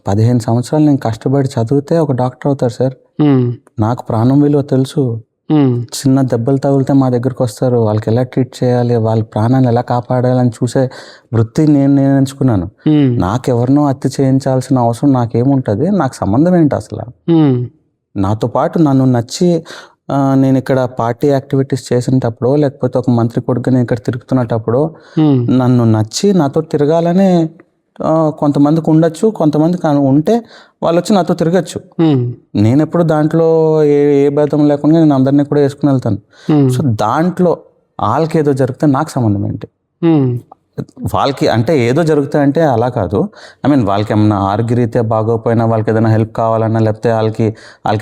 S2: 15 సంవత్సరాలు నేను కష్టపడి చదివితే ఒక డాక్టర్ అవుతారు సార్. నాకు ప్రాణం విలువ తెలుసు. చిన్న దెబ్బలు తగిలితే మా దగ్గరకు వస్తారు, వాళ్ళకి ఎలా ట్రీట్ చేయాలి, వాళ్ళ ప్రాణాన్ని ఎలా కాపాడాలని చూసే వృత్తి నేను ఎంచుకున్నాను. నాకెవరినో హత్య చేయించాల్సిన అవసరం నాకేముంటుంది? నాకు సంబంధం ఏంటి అసలు? నాతో పాటు నన్ను నచ్చి నేను ఇక్కడ పార్టీ యాక్టివిటీస్ చేసేటప్పుడు, లేకపోతే ఒక మంత్రి కొడుకు నేను ఇక్కడ తిరుగుతున్నప్పుడు నన్ను నచ్చి నాతో తిరగాలని కొంతమందికి ఉండొచ్చు, కొంతమంది ఉంటే వాళ్ళు వచ్చి నాతో తిరగచ్చు. నేను ఎప్పుడు దాంట్లో ఏ భేదం లేకుండా నేను అందరినీ కూడా వేసుకుని వెళ్తాను. సో దాంట్లో వాళ్ళకి ఏదో జరిగితే నాకు సంబంధం ఏంటి? వాళ్ళకి అంటే ఏదో జరుగుతాయంటే అలా కాదు. ఐ మీన్ వాళ్ళకి ఏమన్నా ఆరోగ్యరీత్యా బాగోపోయినా, వాళ్ళకి ఏదైనా హెల్ప్ కావాలన్నా, లేకపోతే వాళ్ళకి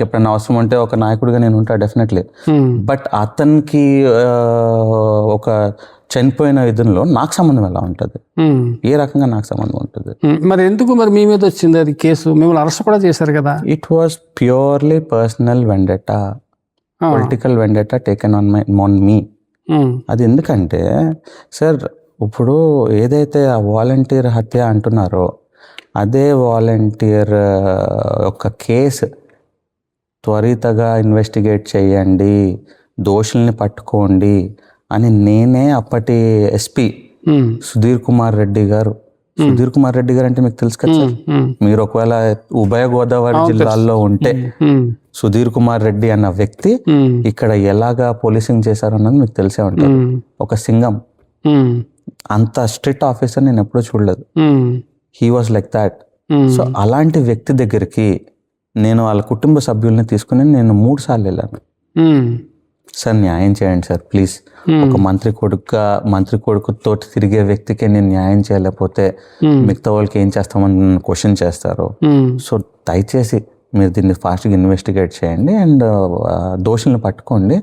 S2: ఎప్పుడైనా అవసరం ఉంటే ఒక నాయకుడిగా నేను ఉంటా డెఫినెట్లీ. బట్ అతనికి ఒక చనిపోయిన ఇదిలో నాకు సంబంధం ఎలా ఉంటుంది? ఏ రకంగా నాకు సంబంధం ఉంటుంది?
S1: మరి ఎందుకు మరి మీ మీద వచ్చింది అది కేసు? మిమ్మల్ని అరెస్ట్ కూడా చేశారు కదా.
S2: It was purely personal vendetta, political vendetta taken on me. అది ఎందుకంటే సార్, ఇప్పుడు ఏదైతే ఆ వాలంటీర్ హత్య అంటున్నారో అదే వాలంటీర్ యొక్క కేసు త్వరితగా ఇన్వెస్టిగేట్ చేయండి, దోషుల్ని పట్టుకోండి అని నేనే అప్పటి ఎస్పీ సుధీర్ కుమార్ రెడ్డి గారు అంటే మీకు తెలుసు కదా సార్, మీరు ఒకవేళ ఉభయ గోదావరి జిల్లాల్లో ఉంటే సుధీర్ కుమార్ రెడ్డి అన్న వ్యక్తి ఇక్కడ ఎలాగా పోలీసింగ్ చేశారు అన్నది మీకు తెలిసే ఉంటుంది. ఒక సింగం, అంత స్ట్రిక్ట్ ఆఫీసర్ నేను ఎప్పుడూ చూడలేదు. He was like that. So అలాంటి వ్యక్తి దగ్గరికి నేను వాళ్ళ కుటుంబ సభ్యుల్ని తీసుకుని నేను 3 సార్లు వెళ్ళాను. సార్ న్యాయం చేయండి సార్ ప్లీజ్, ఒక మంత్రి కొడుకుతో తిరిగే వ్యక్తికి నేను న్యాయం చేయలేకపోతే మిగతా వాళ్ళకి ఏం చేస్తామని క్వశ్చన్ చేస్తారు. సో దయచేసి మీరు దీన్ని ఫాస్ట్గా ఇన్వెస్టిగేట్ చేయండి అండ్ దోషుల్ని పట్టుకోండి,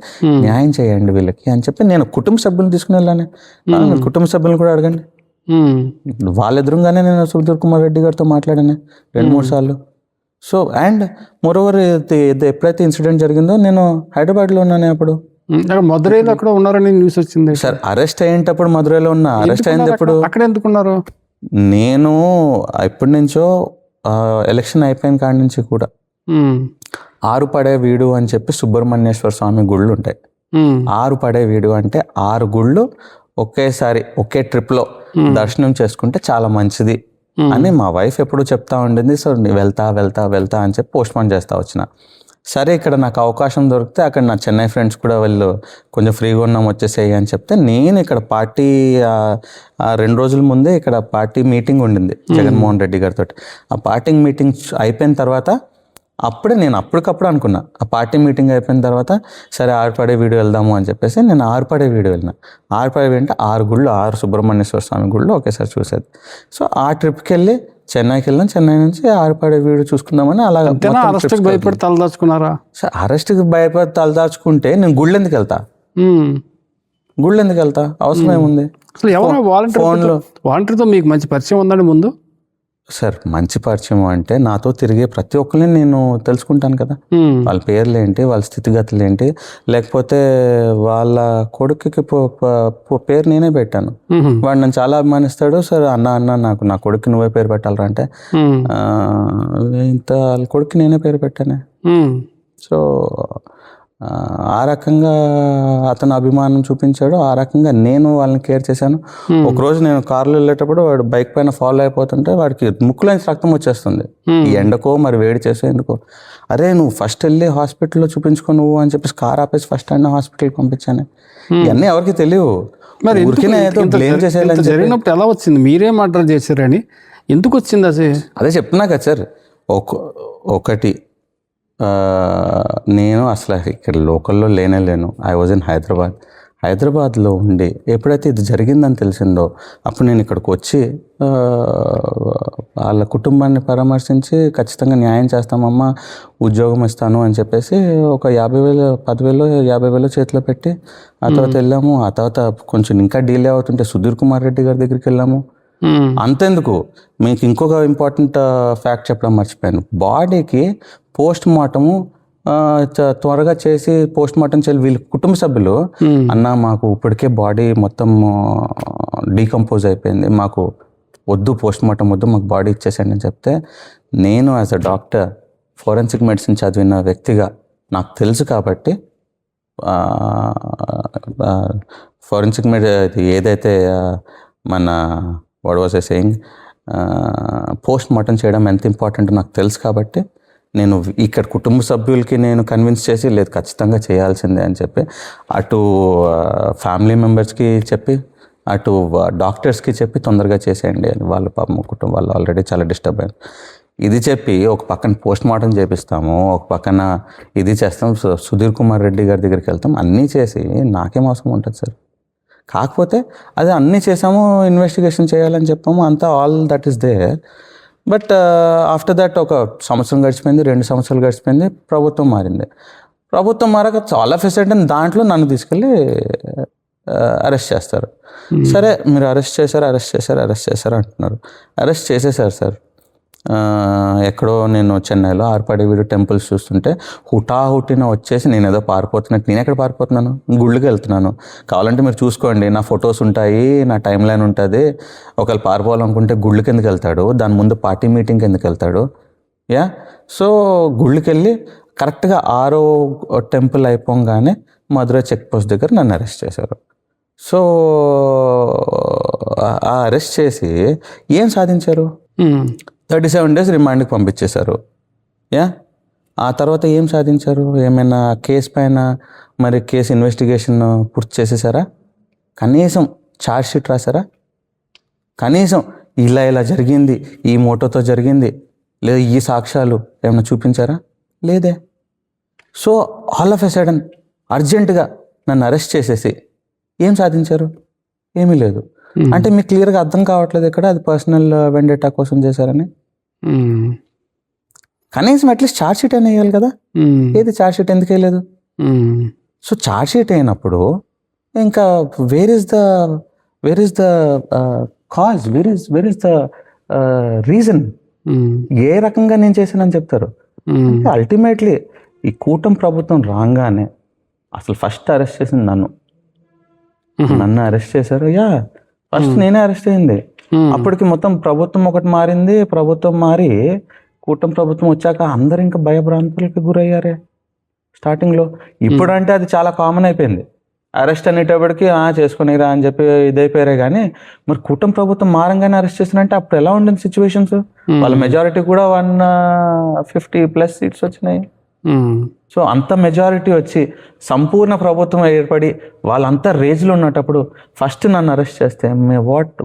S2: న్యాయం చేయండి వీళ్ళకి అని చెప్పి నేను కుటుంబ సభ్యులను తీసుకుని వెళ్ళాను. కుటుంబ సభ్యులను కూడా అడగండి. వాళ్ళ ఎదురుగానే నేను సుధీర్ కుమార్ రెడ్డి గారితో మాట్లాడాను 2-3 సార్లు. సో అండ్ మోరోవర్ ఎప్పుడైతే ఇన్సిడెంట్ జరిగిందో నేను హైదరాబాద్లో ఉన్నాను. అప్పుడు
S1: మదురైలో అక్కడ ఉన్నారని న్యూస్ వచ్చింది
S2: సార్. అరెస్ట్ అయ్యేటప్పుడు మదురైలో ఉన్నా. అరెస్ట్ అయింది
S1: అక్కడ ఎందుకున్నారు?
S2: నేను ఎప్పటి నుంచో ఎలక్షన్ అయిపోయిన కాడి నుంచి కూడా ఆరుపడే వీడు అని చెప్పి సుబ్రహ్మణ్యేశ్వర స్వామి గుళ్ళు ఉంటాయి. ఆరుపడే వీడు అంటే 6 గుళ్ళు ఒకేసారి ఒకే ట్రిప్లో దర్శనం చేసుకుంటే చాలా మంచిది అని మా వైఫ్ ఎప్పుడు చెప్తా ఉండింది. సో వెళ్తా అని చెప్పి పోస్ట్ పోన్ చేస్తా వచ్చిన. సరే ఇక్కడ నాకు అవకాశం దొరికితే అక్కడ నా చెన్నై ఫ్రెండ్స్ కూడా వాళ్ళు కొంచెం ఫ్రీగా ఉన్నాం వచ్చేసేయి అని చెప్తే నేను ఇక్కడ పార్టీ 2 రోజుల ముందే ఇక్కడ పార్టీ మీటింగ్ ఉండింది జగన్మోహన్ రెడ్డి గారితో. ఆ పార్టీ మీటింగ్ అయిపోయిన తర్వాత అప్పుడే నేను అప్పటికప్పుడు అనుకున్నా, ఆ పార్టీ మీటింగ్ అయిపోయిన తర్వాత సరే ఆరుపడే వీడియో వెళ్దాము అని చెప్పేసి నేను ఆరుపడే వీడియో వెళ్ళిన. ఆరుపడే అంటే 6 గుళ్ళు, 6 సుబ్రహ్మణ్యేశ్వర స్వామి గుళ్ళు ఒకేసారి చూసేది. సో ఆ ట్రిప్కి వెళ్ళి చెన్నైకి వెళ్ళాం. చెన్నై నుంచి ఆరుపడే వీడియో చూసుకుందామని అలాగే.
S1: అరెస్ట్కి భయపడి తలదాచుకున్నారా?
S2: సార్ అరెస్ట్కి భయపడి తలదాచుకుంటే నేను గుళ్ళు ఎందుకు వెళ్తా? అవసరం ఏముంది?
S1: అసలు ఎవరు వాలంటీర్తో మీకు మంచి పరిచయం ఉందండి ముందు?
S2: సార్ మంచి పరిచయం అంటే నాతో తిరిగే ప్రతి ఒక్కరిని నేను తెలుసుకుంటాను కదా, వాళ్ళ పేర్లు ఏంటి, వాళ్ళ స్థితిగతులు ఏంటి, లేకపోతే వాళ్ళ కొడుకుకి పేరు నేనే పెట్టాను. వాడు నన్ను చాలా అభిమానిస్తాడు. సార్ అన్న నాకు నా కొడుకు నువ్వే పేరు పెట్టాలరా అంటే వాళ్ళ కొడుకు నేనే పేరు పెట్టానే. సో ఆ రకంగా అతను అభిమానం చూపించాడు, ఆ రకంగా నేను వాళ్ళని కేర్ చేశాను. ఒకరోజు నేను కారులో వెళ్ళేటప్పుడు వాడు బైక్ పైన ఫాలో అయిపోతుంటే వాడికి ముక్కులోంచి రక్తం వచ్చేస్తుంది. ఈ ఎండకో మరి వేడి చేసే ఎందుకో, అరే నువ్వు ఫస్ట్ వెళ్ళి హాస్పిటల్లో చూపించుకో నువ్వు అని చెప్పేసి కార్ ఆపేసి ఫస్ట్ అయినా హాస్పిటల్కి పంపించాను. ఇవన్నీ ఎవరికి తెలియవు.
S1: మరి జరిగినప్పుడు ఎలా వచ్చింది? మీరే మర్డర్ చేశారని ఎందుకు వచ్చింది?
S2: అదే చెప్తున్నా కదా సార్. ఒకటి నేను అసలు ఇక్కడ లోకల్లో లేను. ఐ వాజ్ ఇన్ హైదరాబాద్లో ఉండి ఎప్పుడైతే ఇది జరిగిందని తెలిసిందో అప్పుడు నేను ఇక్కడికి వచ్చి వాళ్ళ కుటుంబాన్ని పరామర్శించి ఖచ్చితంగా న్యాయం చేస్తామమ్మా, ఉద్యోగం ఇస్తాను అని చెప్పేసి ఒక 50,000 చేతిలో పెట్టి ఆ తర్వాత వెళ్ళాము. ఆ తర్వాత కొంచెం ఇంకా డిలే అవుతుంటే సుధీర్ కుమార్ రెడ్డి గారి దగ్గరికి వెళ్ళాము. అంతెందుకు, మీకు ఇంకొక ఇంపార్టెంట్ ఫ్యాక్ట్ చెప్పడం మర్చిపోయాను. బాడీకి పోస్ట్ మార్టము త్వరగా చేసి పోస్ట్ మార్టం చేయాలి. వీళ్ళ కుటుంబ సభ్యులు అన్న మాకు ఇప్పటికే బాడీ మొత్తం డీకంపోజ్ అయిపోయింది, మాకు వద్దు పోస్ట్ మార్టం వద్దు, మాకు బాడీ ఇచ్చేసండి అని చెప్తే నేను as a doctor forensic medicine చదివిన వ్యక్తిగా నాకు తెలుసు కాబట్టి ఫోరెన్సిక్ ఏదైతే మన what was I saying post mortem చేయడం ఎంత ఇంపార్టెంట్ నాకు తెలుసు కాబట్టి నేను ఇక్కడ కుటుంబ సభ్యులకి నేను కన్విన్స్ చేసి లేదు ఖచ్చితంగా చేయాల్సిందే అని చెప్పి అటు ఫ్యామిలీ మెంబర్స్కి చెప్పి అటు డాక్టర్స్కి చెప్పి తొందరగా చేసేయండి అని. వాళ్ళ పాపం కుటుంబం వాళ్ళు ఆల్రెడీ చాలా డిస్టర్బ్ అయ్యారు. ఇది చెప్పి ఒక పక్కన పోస్ట్ మార్టం చేపిస్తాము, ఒక పక్కన ఇది చేస్తాం, సుధీర్ కుమార్ రెడ్డి గారి దగ్గరికి వెళ్తాం, అన్నీ చేసి నాకేం అవసరం ఉంటుంది సార్? కాకపోతే అది అన్నీ చేసాము, ఇన్వెస్టిగేషన్ చేయాలని చెప్పాము, అంతా all that is there. But after that ఒక సంవత్సరం గడిచిపోయింది, 2 సంవత్సరాలు గడిచిపోయింది, ప్రభుత్వం మారింది. ప్రభుత్వం మారాక చాలా ఫెసిలిటీ దాంట్లో నన్ను తీసుకెళ్ళి అరెస్ట్ చేస్తారు. సరే మీరు అరెస్ట్ చేశారు అంటున్నారు. అరెస్ట్ చేసేసారు సార్. ఎక్కడో నేను చెన్నైలో ఆర్పాడివీడు టెంపుల్స్ చూస్తుంటే హుటాహుటిన వచ్చేసి నేను ఏదో పారిపోతున్నట్టు, నేను ఎక్కడ పారిపోతున్నాను, గుళ్ళకి వెళ్తున్నాను. కావాలంటే మీరు చూసుకోండి, నా ఫొటోస్ ఉంటాయి, నా టైం లైన్ ఉంటుంది. ఒకవేళ పారిపోవాలనుకుంటే గుళ్ళకి ఎందుకు వెళ్తాడు, దాని ముందు పార్టీ మీటింగ్కి ఎందుకు వెళ్తాడు? సో గుళ్ళకి వెళ్ళి కరెక్ట్గా 6వ టెంపుల్ అయిపోగానే మధురై చెక్ పోస్ట్ దగ్గర నన్ను అరెస్ట్ చేశారు. సో ఆ అరెస్ట్ చేసి ఏం సాధించారు? 37 days రిమాండ్కి పంపించేశారు. ఆ తర్వాత ఏం సాధించారు? ఏమైనా కేసు పైన మరి కేసు ఇన్వెస్టిగేషన్ పూర్తి చేసేసారా? కనీసం ఛార్జ్ షీట్ రాశారా? కనీసం ఇలా జరిగింది, ఈ మోటోతో జరిగింది, లేదా ఈ సాక్ష్యాలు ఏమైనా చూపించారా? లేదే. So all of a sudden అర్జెంటుగా నన్ను అరెస్ట్ చేసేసి ఏం సాధించారు? ఏమీ లేదు. అంటే మీకు క్లియర్గా అర్థం కావట్లేదు ఇక్కడ అది పర్సనల్ వెండేటా కోసం చేశారని. కనీసం అట్లీస్ట్ ఛార్జ్ షీట్ అయినా వేయాలి కదా. ఏది ఛార్జ్ షీట్ ఎందుకు వేయలేదు? సో ఛార్జ్ షీట్ అయినప్పుడు ఇంకా where is the cause, where is the reason, ఏ రకంగా నేను చేశానని చెప్తారు. అంటే అల్టిమేట్లీ ఈ కూటమి ప్రభుత్వం రాగానే అసలు ఫస్ట్ అరెస్ట్ చేసింది నన్ను అరెస్ట్ చేశారు. ఫస్ట్ నేనే అరెస్ట్ అయింది. అప్పటికి మొత్తం ప్రభుత్వం ఒకటి మారింది. ప్రభుత్వం మారి కూటమి ప్రభుత్వం వచ్చాక అందరు ఇంకా భయభ్రాంతులకి గురయ్యారే స్టార్టింగ్లో. ఇప్పుడంటే అది చాలా కామన్ అయిపోయింది. అరెస్ట్ అనేటప్పటికి చేసుకునిరా అని చెప్పి ఇదైపోయారే. కానీ మరి కూటమి ప్రభుత్వం మారంగానే అరెస్ట్ చేసినంటే అప్పుడు ఎలా ఉండింది సిచ్యువేషన్స్? వాళ్ళ మెజారిటీ కూడా 150+ సీట్స్ వచ్చినాయి. సో అంత మెజారిటీ వచ్చి సంపూర్ణ ప్రభుత్వం ఏర్పడి వాళ్ళంతా రేజ్లో ఉన్నప్పుడు ఫస్ట్ నన్ను అరెస్ట్ చేస్తే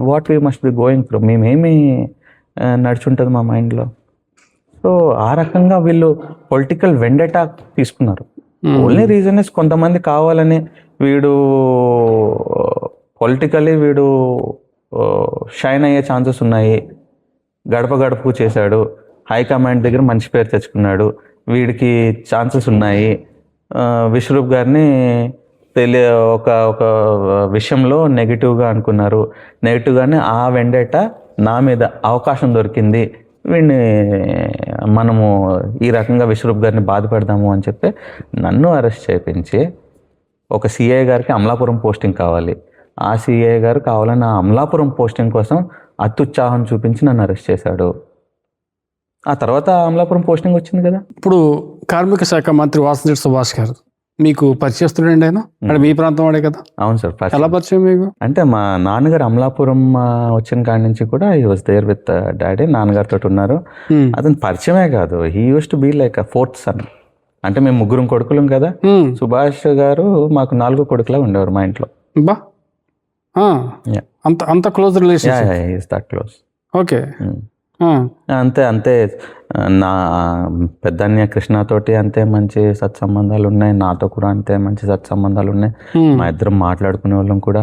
S2: what we must be going through, మేమేమి నడుచుంటుంది మా మైండ్లో. సో ఆ రకంగా వీళ్ళు పొలిటికల్ వెండేటా తీసుకున్నారు. ఓన్లీ రీజన్ ఇస్ కొంతమంది కావాలని వీడు పొలిటికల్లీ షైన్ అయ్యే ఛాన్సెస్ ఉన్నాయి, గడప గడపకు చేశాడు, హైకమాండ్ దగ్గర మంచి పేరు తెచ్చుకున్నాడు, వీడికి ఛాన్సెస్ ఉన్నాయి, విశ్వరూప్ గారిని ఒక విషయంలో నెగిటివ్గా అనుకున్నారు, నెగిటివ్గానే ఆ వెండేట నా మీద అవకాశం దొరికింది, వీడిని మనము ఈ రకంగా విశ్వరూప్ గారిని బాధ పెడదాము అని చెప్పి నన్ను అరెస్ట్ చేయించి ఒక సిఐ గారికి అమలాపురం పోస్టింగ్ కావాలి. ఆ సిఐ గారు కావాలని ఆ అమలాపురం పోస్టింగ్ కోసం అత్యుత్సాహం చూపించి నన్ను అరెస్ట్ చేశాడు. ఆ తర్వాత అమలాపురం పోస్టింగ్ వచ్చింది కదా.
S1: ఇప్పుడు కార్మిక శాఖ మంత్రి వాసంశెట్టి సుభాష్ గారు మీకు పరిచయస్తుడండి ఆయన? అంటే మీ ప్రాంతం వాడే కదా?
S2: అవును సార్.
S1: ఎలా పరిచయం మీకు?
S2: అంటే మా నాన్నగారు అమలాపురం వచ్చిన కాడి నుంచి కూడా he was there with daddy, నాన్నగారితో ఉన్నారు. అతను పరిచయమే కాదు, he use to be like a 4th son. అంటే మేము 3 కొడుకులం కదా. సుభాష్ గారు మాకు 4 కొడుకులా ఉండేవారు మా ఇంట్లో.
S1: బా, అంత close relation?
S2: That close.
S1: Okay.
S2: అంతే నా పెద్దన్నయ్య కృష్ణతోటి అంతే మంచి సత్సంబంధాలు ఉన్నాయి, నాతో కూడా అంతే మంచి సత్సంబంధాలు ఉన్నాయి. మా ఇద్దరం మాట్లాడుకునే వాళ్ళం కూడా.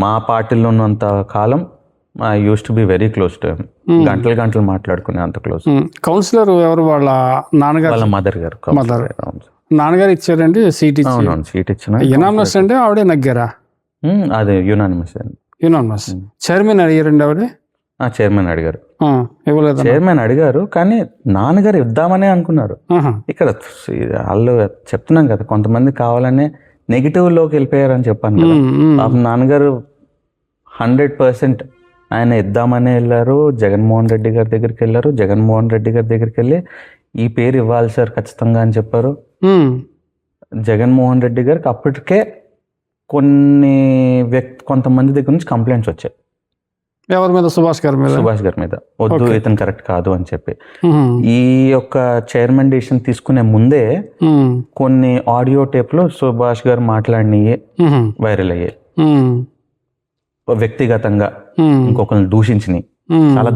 S2: మా పార్టీలో ఉన్నంత కాలం I use to be very close to him. గంటలు మాట్లాడుకునే అంత క్లోజ్.
S1: కౌన్సిలర్ ఎవరు? వాళ్ళ నాన్నగారు?
S2: వాళ్ళ మదర్ గారు.
S1: నాన్నగారు ఇచ్చారండి సీట్?
S2: అవునవును, సీట్ ఇచ్చిన.
S1: యునానిమస్ అండి? ఆవిడే నగ్గారా?
S2: అదే యునానిమస్ అండి.
S1: యునానిమస్. చైర్మన్ అడిగారండి ఆవిడే?
S2: చైర్మన్ అడిగారు.
S1: ఇవ్వలేదు.
S2: చైర్మన్ అడిగారు కానీ నాన్నగారు ఇద్దామనే అనుకున్నారు. ఇక్కడ వాళ్ళు చెప్తున్నాం కదా, కొంతమంది కావాలనే నెగిటివ్ లోకి వెళ్ళిపోయారని చెప్పాను కదా. నాన్నగారు 100% ఆయన ఇద్దామనే వెళ్ళారు. జగన్మోహన్ రెడ్డి గారి దగ్గరికి వెళ్ళారు. జగన్మోహన్ రెడ్డి గారి దగ్గరికి వెళ్ళి ఈ పేరు ఇవ్వాలి సార్ ఖచ్చితంగా అని చెప్పారు. జగన్మోహన్ రెడ్డి గారికి అప్పటికే కొంతమంది దగ్గర నుంచి కంప్లైంట్స్ వచ్చాయి.
S1: ఎవరి మీద? సుభాష్ గారి మీద.
S2: సుభాష్ గారి మీద వద్దు, ఇతను కరెక్ట్ కాదు అని చెప్పి. ఈ యొక్క చైర్మన్ డిసిషన్ తీసుకునే ముందే కొన్ని ఆడియో టేప్లు సుభాష్ గారు మాట్లాడినవి వైరల్ అయ్యాయి. వ్యక్తిగతంగా ఇంకొకరిని దూషించినవి, చాలా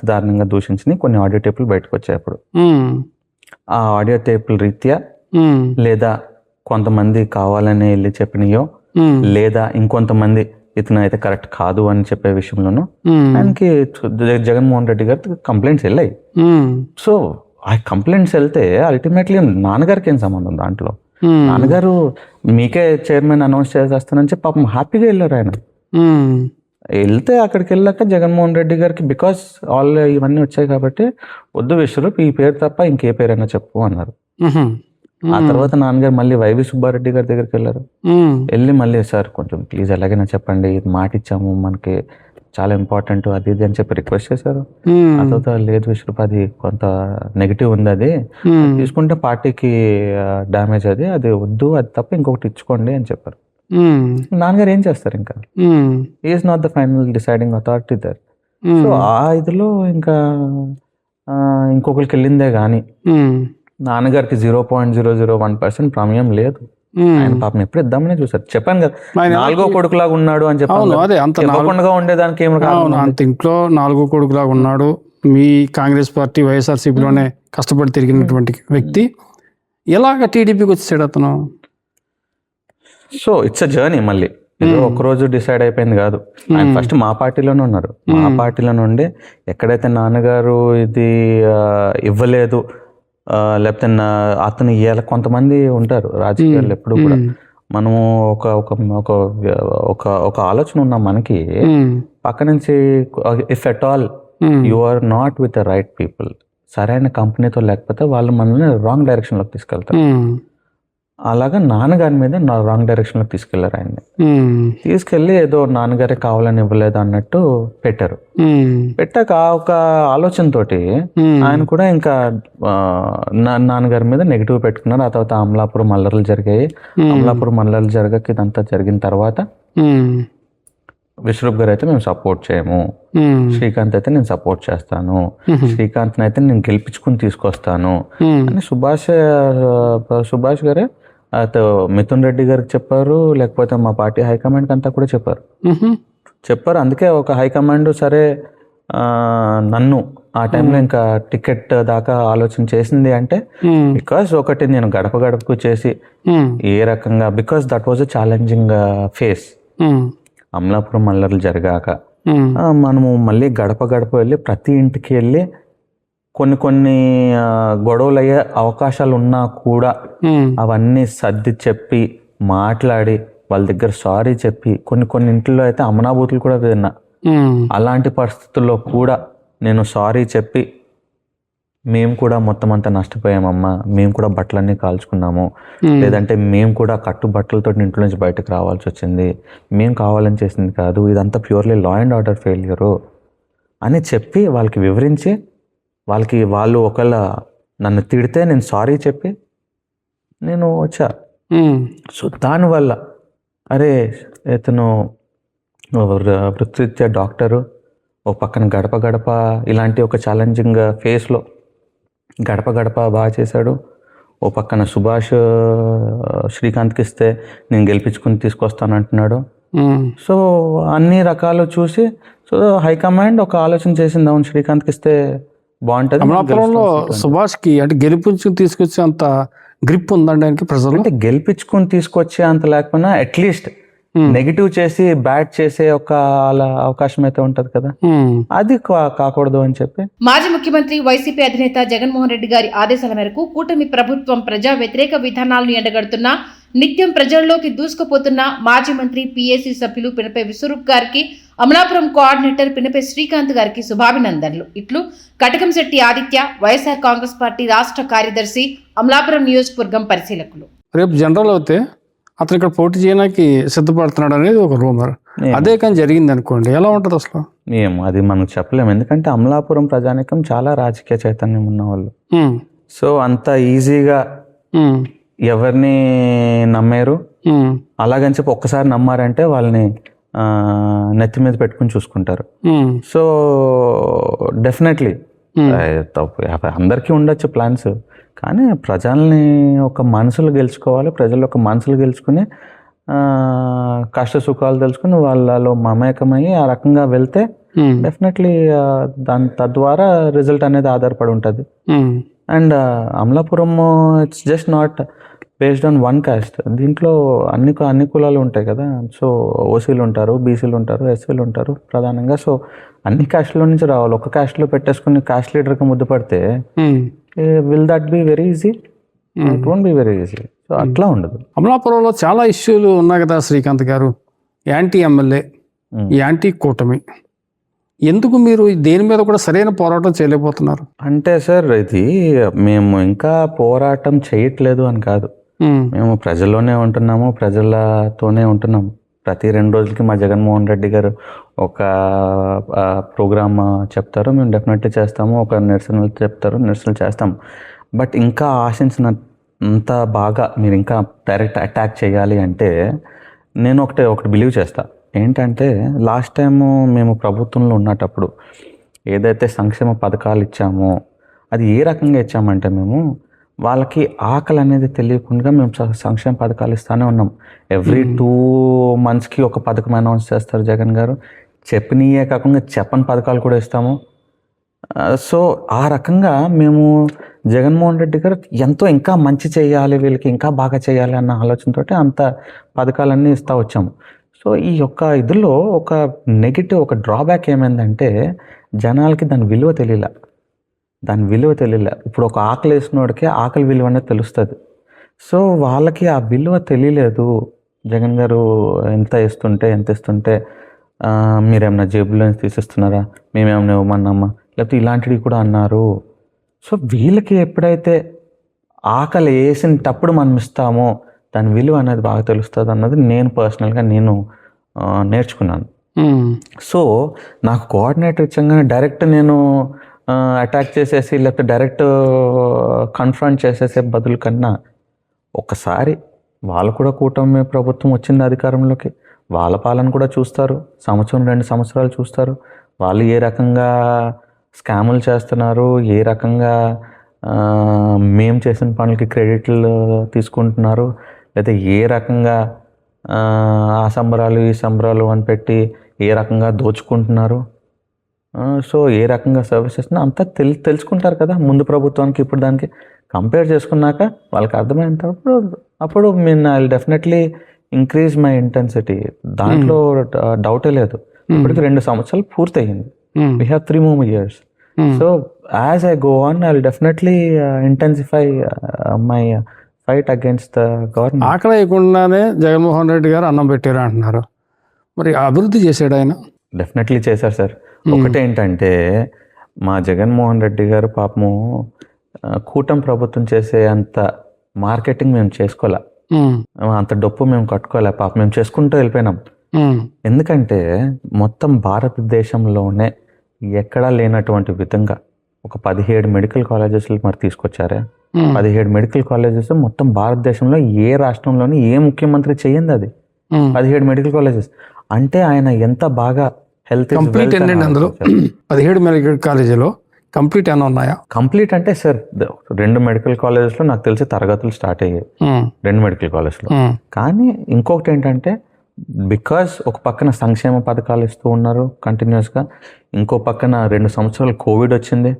S2: దారుణంగా దూషించినవి కొన్ని ఆడియో టేపులు బయటకు వచ్చాయి. అప్పుడు ఆ ఆడియో టేపుల రీత్యా లేదా కొంతమంది కావాలని వెళ్ళి చెప్పినయో లేదా ఇంకొంతమంది ఇతను అయితే కరెక్ట్ కాదు అని చెప్పే విషయంలోనూ ఆయనకి జగన్మోహన్ రెడ్డి గారికి కంప్లైంట్స్ వెళ్ళాయి. సో ఆ కంప్లైంట్స్ వెళ్తే అల్టిమేట్లీ నాన్నగారికి ఏం సంబంధం దాంట్లో? నాన్నగారు మీకే చైర్మన్ అనౌన్స్ చేసేస్తానని చెప్పి పాపం హ్యాపీగా వెళ్ళారు ఆయన. వెళ్తే అక్కడికి వెళ్ళాక జగన్మోహన్ రెడ్డి గారికి బికాస్ ఆల్ ఇవన్నీ వచ్చాయి కాబట్టి వద్దు విశ్వరూప్, ఈ పేరు తప్ప ఇంకే పేరైనా చెప్పు అన్నారు. ఆ తర్వాత నాన్నగారు మళ్ళీ వైవి సుబ్బారెడ్డి గారి దగ్గరికి వెళ్ళారు. వెళ్ళి మళ్ళీ సార్ కొంచెం ప్లీజ్ ఎలాగైనా చెప్పండి, ఇది మాట ఇచ్చాము, మనకి చాలా ఇంపార్టెంట్ అది ఇది అని చెప్పి రిక్వెస్ట్ చేశారు. ఆ తర్వాత లేదు విశ్వరూప్, అది కొంత నెగిటివ్ ఉంది, అది తీసుకుంటే పార్టీకి డ్యామేజ్, అది వద్దు, అది తప్ప ఇంకొకటి ఇచ్చుకోండి అని చెప్పారు. నాన్నగారు ఏం చేస్తారు, ఇంకా is not the final deciding authority there. So ఆ ఇదిలో ఇంకా ఇంకొకరికి వెళ్ళిందే గాని నాన్నగారికి 0.001% ప్రమేయం లేదు. ఆయన పాపం ఎప్పుడు ఇద్దామనే చూసారు. చెప్పాను కదా, 4వ కొడుకులాగా ఉన్నాడు అని చెప్పకుండా ఉండేదానికి ఏం
S1: అంత ఇంట్లో 4వ కొడుకులాగా ఉన్నాడు. మీ కాంగ్రెస్ పార్టీ వైఎస్ఆర్సీపీలోనే కష్టపడి తిరిగినటువంటి వ్యక్తి ఎలాగ టీడీపీకి వచ్చేసాడు అతను?
S2: So it's a journey. మళ్ళీ ఏదో ఒక్కరోజు డిసైడ్ అయిపోయింది కాదు. ఆయన ఫస్ట్ మా పార్టీలోనే ఉన్నారు. మా పార్టీలో నుండి ఎక్కడైతే నాన్నగారు ఇది ఇవ్వలేదు, లేకపోతే అతను కొంతమంది ఉంటారు రాజకీయాల్లో ఎప్పుడు కూడా, మనము ఒక ఆలోచన ఉన్నాం మనకి పక్క నుంచి, if at all you are not with the right people, సరైన కంపెనీతో లేకపోతే వాళ్ళు మనల్ని రాంగ్ డైరెక్షన్లోకి తీసుకెళ్తారు. అలాగా నాన్నగారి మీద రాంగ్ డైరెక్షన్లోకి తీసుకెళ్లారు ఆయన్ని. తీసుకెళ్లి ఏదో నాన్నగారే కావాలని ఇవ్వలేదు అన్నట్టు పెట్టారు. పెట్టాక ఒక ఆలోచనతోటి ఆయన కూడా ఇంకా నాన్నగారి మీద నెగిటివ్ పెట్టుకున్నారు. ఆ తర్వాత అమలాపురం అల్లర్లు జరిగాయి. అమలాపురం అల్లర్లు జరగక ఇదంతా జరిగిన తర్వాత విశ్వరూప్ గారు అయితే మేము సపోర్ట్ చేయము, శ్రీకాంత్ అయితే నేను సపోర్ట్ చేస్తాను, శ్రీకాంత్ అయితే నేను గెలిపించుకుని తీసుకొస్తాను అని సుభాష్ గారే మిథున్ రెడ్డి గారికి చెప్పారు. లేకపోతే మా పార్టీ హైకమాండ్ అంతా కూడా చెప్పారు. అందుకే ఒక హైకమాండ్ సరే నన్ను ఆ టైంలో ఇంకా టికెట్ దాకా ఆలోచన చేసింది అంటే బికాస్ ఒకటి నేను గడప గడపకు చేసి ఏ రకంగా, because that was a challenging face. Amalapuram అల్లర్లు జరిగాక మనము మళ్ళీ గడప గడప వెళ్ళి ప్రతి ఇంటికి వెళ్ళి కొన్ని గొడవలు అయ్యే అవకాశాలు ఉన్నా కూడా అవన్నీ సర్ది చెప్పి మాట్లాడి వాళ్ళ దగ్గర సారీ చెప్పి కొన్ని ఇంట్లో అయితే అమనాభూతులు కూడా విన్నా. అలాంటి పరిస్థితుల్లో కూడా నేను సారీ చెప్పి మేము కూడా మొత్తం అంతా నష్టపోయామమ్మా, మేము కూడా బట్టలన్నీ కాల్చుకున్నాము, లేదంటే మేము కూడా కట్టు బట్టలతో ఇంట్లో నుంచి బయటకు రావాల్సి వచ్చింది, మేము కావాలని చేసింది కాదు, ఇదంతా purely law and order failure అని చెప్పి వాళ్ళకి వివరించి, వాళ్ళు ఒకవేళ నన్ను తిడితే నేను సారీ చెప్పి నేను వచ్చా. సో దానివల్ల అరే ఇతను వృత్తిరీత్యా డాక్టరు, ఓ పక్కన గడప గడప ఇలాంటి ఒక ఛాలెంజింగ్ ఫేస్లో గడప గడప బాగా చేశాడు, ఓ పక్కన సుభాష్ శ్రీకాంత్కి ఇస్తే నేను గెలిపించుకుని తీసుకొస్తానంటున్నాడు. సో అన్ని రకాలు చూసి సో హైకమాండ్ ఒక ఆలోచన చేసింది, అవును శ్రీకాంత్కి ఇస్తే బాగుంటుంది.
S1: అమలాపురంలో సుభాష్కి అంటే గెలిపించుకుని తీసుకొచ్చే అంత గ్రిప్ ఉందండి ప్రజలు. అంటే
S2: గెలిపించుకుని తీసుకొచ్చే అంత లేకపోయినా అట్లీస్ట్ నెగిటివ్ చేసి బ్యాట్ చేసే ఒక అవకాశం అయితే ఉంటది కదా, అది కాకూడదు అని చెప్పి
S5: మాజీ ముఖ్యమంత్రి వైసీపీ అధినేత జగన్మోహన్ రెడ్డి గారి ఆదేశాల మేరకు కూటమి ప్రభుత్వం ప్రజా వ్యతిరేక విధానాలను ఎండగడుతున్న, నిత్యం ప్రజల్లోకి దూసుకుపోతున్న మాజీ మంత్రి పిఏసీ సభ్యులు పినపై విశ్వరూప్ గారికి, అమలాపురం కోఆర్డినేటర్ పినపై శ్రీకాంత్ గారికి శుభాభినందనలు. ఇట్లు కటకంశెట్టి ఆదిత్య, వైఎస్ఆర్ కాంగ్రెస్ పార్టీ రాష్ట్ర కార్యదర్శి, అమలాపురం నియోజకవర్గం పరిశీలకులు.
S1: రేపు జనరల్ అయితే అతను ఇక్కడ పోటీ చేయడానికి సిద్ధపడుతున్నాడు అనేది ఒక రూమర్. అదే కానీ జరిగింది అనుకోండి, ఎలా ఉంటుంది అసలు?
S2: ఏమో అది మనకు చెప్పలేము. ఎందుకంటే అమలాపురం ప్రజానికం చాలా రాజకీయ చైతన్యం ఉన్నవాళ్ళు. సో అంత ఈజీగా ఎవరిని నమ్మారు, అలాగని చెప్పి ఒక్కసారి నమ్మారంటే వాళ్ళని నెత్తి మీద పెట్టుకుని చూసుకుంటారు. సో డెఫినెట్లీ అందరికీ ఉండొచ్చు ప్లాన్స్, కానీ ప్రజల్ని ఒక మనసులు గెలుచుకోవాలి. ప్రజలు ఒక మనసులు గెలుచుకుని కష్ట సుఖాలు తెలుసుకుని వాళ్ళలో మమేకమయ్యి ఆ రకంగా వెళ్తే డెఫినెట్లీ తద్వారా రిజల్ట్ అనేది ఆధారపడి ఉంటుంది. And Amalapuram it's just not based on one cost. దీంట్లో అన్ని కులాలు ఉంటాయి కదా. సో ఓసీలు ఉంటారు, బీసీలు ఉంటారు, ఎస్సీలు ఉంటారు ప్రధానంగా. సో అన్ని కాస్ట్లో నుంచి రావాలి. ఒక కాస్ట్లో పెట్టేసుకుని కాస్ట్ లీడర్కి ముద్దు పడితే will that be very easy? It won't be very easy. So అట్లా ఉండదు.
S1: అమలాపురంలో చాలా ఇష్యూలు ఉన్నాయి కదా శ్రీకాంత్ గారు. యాంటీ ఎమ్మెల్యే, యాంటీ కూటమి, ఎందుకు మీరు దేని మీద కూడా సరైన పోరాటం చేయలేకపోతున్నారు?
S2: అంటే సార్, ఇది మేము ఇంకా పోరాటం చేయట్లేదు అని కాదు. మేము ప్రజల్లోనే ఉంటున్నాము, ప్రజలతోనే ఉంటున్నాము. ప్రతి 2 రోజులకి మా జగన్మోహన్ రెడ్డి గారు ఒక ప్రోగ్రామ్ చెప్తారు, మేము డెఫినెట్లీ చేస్తాము. ఒక నిరసనలు చెప్తారు, నిరసనలు చేస్తాము. బట్ ఇంకా ఆశించినంత బాగా మీరు ఇంకా డైరెక్ట్ అటాక్ చేయాలి అంటే నేను ఒకటి బిలీవ్ చేస్తా. ఏంటంటే లాస్ట్ టైము మేము ప్రభుత్వంలో ఉన్నప్పుడు ఏదైతే సంక్షేమ పథకాలు ఇచ్చామో అది ఏ రకంగా ఇచ్చామంటే, మేము వాళ్ళకి ఆకలి అనేది తెలియకుండా మేము సంక్షేమ పథకాలు ఇస్తూనే ఉన్నాం. ఎవ్రీ 2 monthsకి ఒక పథకం అనౌన్స్ చేస్తారు జగన్ గారు. చెప్పినయే కాకుండా చెప్పని పథకాలు కూడా ఇస్తాము. సో ఆ రకంగా మేము జగన్మోహన్ రెడ్డి గారు ఎంతో ఇంకా మంచి చేయాలి, వీళ్ళకి ఇంకా బాగా చేయాలి అన్న ఆలోచనతో అంత పథకాలన్నీ ఇస్తూ వచ్చాము. సో ఈ యొక్క ఇదిలో ఒక నెగిటివ్, ఒక డ్రాబ్యాక్ ఏమైందంటే జనాలకి దాని విలువ తెలియలే. ఇప్పుడు ఒక ఆకలి వేసినోడికి ఆకలి విలువ అనేది తెలుస్తుంది. సో వాళ్ళకి ఆ విలువ తెలియలేదు. జగన్ గారు ఎంత ఇస్తుంటే మీరేమన్నా జేబులో తీసిస్తున్నారా, మేమేమన్నా ఇవ్వమన్నామా, లేకపోతే ఇలాంటివి కూడా అన్నారు. సో వీళ్ళకి ఎప్పుడైతే ఆకలి వేసినప్పుడు మనం ఇస్తామో దాని విలువ అనేది బాగా తెలుస్తుంది అన్నది నేను పర్సనల్గా నేర్చుకున్నాను. సో నాకు కోఆర్డినేటర్ ఇచ్చంగానే డైరెక్ట్ నేను అటాక్ చేసేసి లేకపోతే డైరెక్ట్ కన్ఫ్రంట్ చేసేసే బదులు కన్నా ఒకసారి వాళ్ళు కూడా కూటమి ప్రభుత్వం వచ్చింది అధికారంలోకి, వాళ్ళ పాలన కూడా చూస్తారు, 1-2 సంవత్సరాలు చూస్తారు. వాళ్ళు ఏ రకంగా స్కాములు చేస్తున్నారు, ఏ రకంగా మేము చేసిన పనులకి క్రెడిట్లు తీసుకుంటున్నారు, లేదా ఏ రకంగా ఆ సంబరాలు ఈ సంబరాలు అని పెట్టి ఏ రకంగా దోచుకుంటున్నారు, సో ఏ రకంగా సర్వీసెస్ అంతా తెలుసుకుంటారు కదా. ముందు ప్రభుత్వానికి ఇప్పుడు దానికి కంపేర్ చేసుకున్నాక వాళ్ళకి అర్థమైనప్పుడు అప్పుడు నేను I definitely increase my intensity. దాంట్లో డౌటే లేదు. ఇప్పటికి 2 సంవత్సరాలు పూర్తయింది. We have 3 more years. So as I go on I will definitely intensify my fight against the government.
S1: ఆకలి వేయకుండానే జగన్మోహన్ రెడ్డి గారు అన్నం పెట్టారు అంటున్నారు. మరి అభివృద్ధి చేశాడు ఆయన?
S2: డెఫినెట్లీ చేశారు సార్. ఒకటేంటంటే మా జగన్మోహన్ రెడ్డి గారు పాపము కూటమి ప్రభుత్వం చేసే అంత మార్కెటింగ్ మేము చేసుకోలే, అంత డప్పు మేము కట్టుకోలే. పాపం మేము చేసుకుంటూ వెళ్ళిపోయినాం. ఎందుకంటే మొత్తం భారతదేశంలోనే ఎక్కడా లేనటువంటి విధంగా ఒక 17 మెడికల్ కాలేజెస్ మరి తీసుకొచ్చారే. 17 మెడికల్ కాలేజెస్ మొత్తం భారతదేశంలో ఏ రాష్ట్రంలోని ఏ ముఖ్యమంత్రి చేయండి అది. 17 మెడికల్ కాలేజెస్ అంటే ఆయన ఎంత బాగా హెల్త్
S1: కంప్లీట్ అందులో 17 మెడికల్ కాలేజీలో కంప్లీట్ ఏమైనా ఉన్నాయా?
S2: కంప్లీట్ అంటే సార్ 2 మెడికల్ కాలేజెస్లో నాకు తెలిసి తరగతులు స్టార్ట్ అయ్యాయి 2 మెడికల్ కాలేజ్లో. కానీ ఇంకొకటి ఏంటంటే బికాస్ ఒక పక్కన సంక్షేమ పథకాలు ఇస్తూ ఉన్నారు కంటిన్యూస్గా, ఇంకో పక్కన 2 సంవత్సరాలు కోవిడ్ వచ్చింది.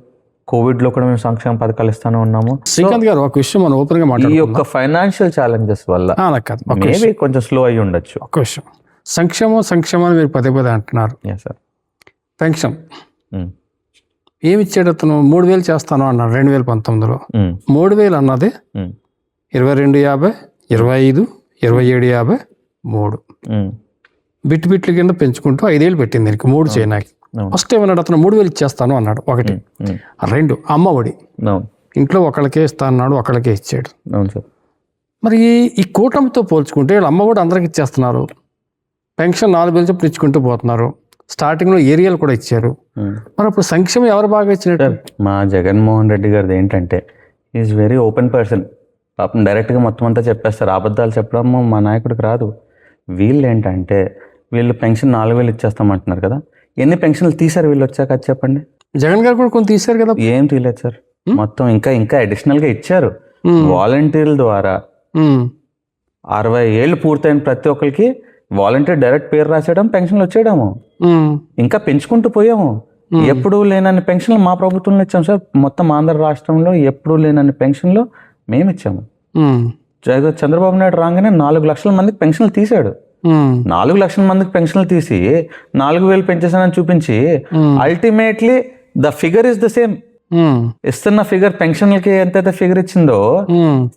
S2: కోవిడ్లో కూడా మేము సంక్షేమ పథకాలు ఇస్తానే ఉన్నాము.
S1: శ్రీకాంత్ గారు ఒక విషయం మనం ఓపెన్ గా మాట్లాడుకుందాం.
S2: ఈ యొక్క ఫైనాన్షియల్ ఛాలెంజెస్ వల్ల మేబీ కొంచెం స్లో అయ్యి ఉండొచ్చు.
S1: ఒక విషయం, సంక్షేమం మీరు పదే అంటున్నారు.
S2: సార్
S1: పెన్షన్ ఏమి ఇచ్చాడు అతను? 3,000 చేస్తాను అన్నాడు 2019లో. 3,000 అన్నది 22,50, 25, 27,50, 3 బిట్లు కింద పెంచుకుంటూ 5 ఏళ్ళు పెట్టింది దీనికి 3 చేయడానికి. ఫస్ట్ ఏమన్నాడు అతను? 3,000 ఇచ్చేస్తాను అన్నాడు. 1. 2 అమ్మఒడి ఇంట్లో ఒకళ్ళకే ఇస్తా అన్నాడు, ఒకళ్ళకే ఇచ్చాడు. మరి ఈ కూటమితో పోల్చుకుంటే వీళ్ళు అమ్మఒడి అందరికి ఇచ్చేస్తున్నారు, పెన్షన్ 4,000 చొప్పున ఇచ్చుకుంటూ పోతున్నారు, స్టార్టింగ్లో ఏరియాలు కూడా ఇచ్చారు. మరి అప్పుడు సంక్షేమం ఎవరు బాగా ఇచ్చినట్టు?
S2: మా జగన్మోహన్ రెడ్డి గారిది ఏంటంటే ఈజ్ వెరీ ఓపెన్ పర్సన్. పాపం డైరెక్ట్గా మొత్తం అంతా చెప్పేస్తారు. అబద్ధాలు చెప్పడం మా నాయకుడికి రాదు. వీళ్ళు ఏంటంటే వీళ్ళు పెన్షన్ 4,000 ఇచ్చేస్తామంటున్నారు కదా. ఎన్ని పెన్షన్లు తీశారు వీళ్ళు వచ్చాక అది చెప్పండి.
S1: జగన్ గారు కూడా కొన్ని తీశారు కదా.
S2: ఏం తీయలేదు సార్, మొత్తం ఇంకా అడిషనల్గా ఇచ్చారు. వాలంటీర్ల ద్వారా 60 ఏళ్ళు పూర్తయిన ప్రతి ఒక్కరికి వాలంటీర్ డైరెక్ట్ పేరు రాసేయడం, పెన్షన్లు వచ్చేయడము, ఇంకా పెంచుకుంటూ పోయాము. ఎప్పుడూ లేనన్ని పెన్షన్లు మా ప్రభుత్వంలో ఇచ్చాము సార్. మొత్తం ఆంధ్ర రాష్ట్రంలో ఎప్పుడూ లేనన్ని పెన్షన్లు మేము ఇచ్చాము. చంద్రబాబు నాయుడు రాగానే 4 లక్షల మందికి పెన్షన్లు తీశాడు. 4 లక్షల మందికి పెన్షన్లు తీసి 4,000 పెంచేసానని చూపించి ultimately the figure is the same. ఇస్తున్న ఫిగర్ పెన్షన్లకి ఎంతైతే ఫిగర్ ఇచ్చిందో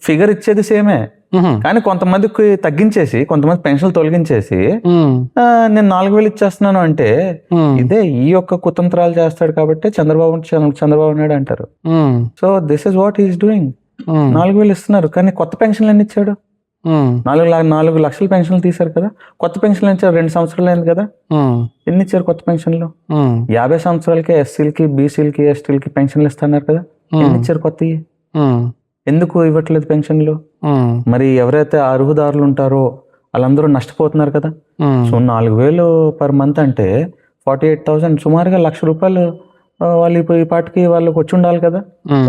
S2: ఫిగర్ ఇచ్చేది సేమే. కానీ కొంతమందికి తగ్గించేసి కొంతమంది పెన్షన్లు తొలగించేసి నేను 4,000 ఇచ్చేస్తున్నాను అంటే ఇదే ఈ యొక్క కుతంత్రాలు చేస్తాడు కాబట్టి చంద్రబాబు నాయుడు అంటారు. So this is what is doing. 4,000 ఇస్తున్నారు కానీ కొత్త పెన్షన్లు ఎన్ని ఇచ్చాడు? 4 లక్షల పెన్షన్లు తీశారు కదా. కొత్త పెన్షన్లు ఇచ్చారు 2 సంవత్సరాలు అయింది కదా. ఎన్ని ఇచ్చారు కొత్త పెన్షన్లు? 50 సంవత్సరాలకి ఎస్సీలకి, బీసీలకి, ఎస్టీలకి పెన్షన్లు ఇస్తున్నారు కదా. ఎన్ని ఇచ్చారు కొత్తవి? ఎందుకు ఇవ్వట్లేదు పెన్షన్లు? మరి ఎవరైతే అర్హుదారులు ఉంటారో వాళ్ళందరూ నష్టపోతున్నారు కదా. సో 4,000 పర్ మంత్ అంటే 48,000 సుమారుగా ₹1,00,000 వాళ్ళు ఈ పాటికి వాళ్ళకి వచ్చి ఉండాలి కదా.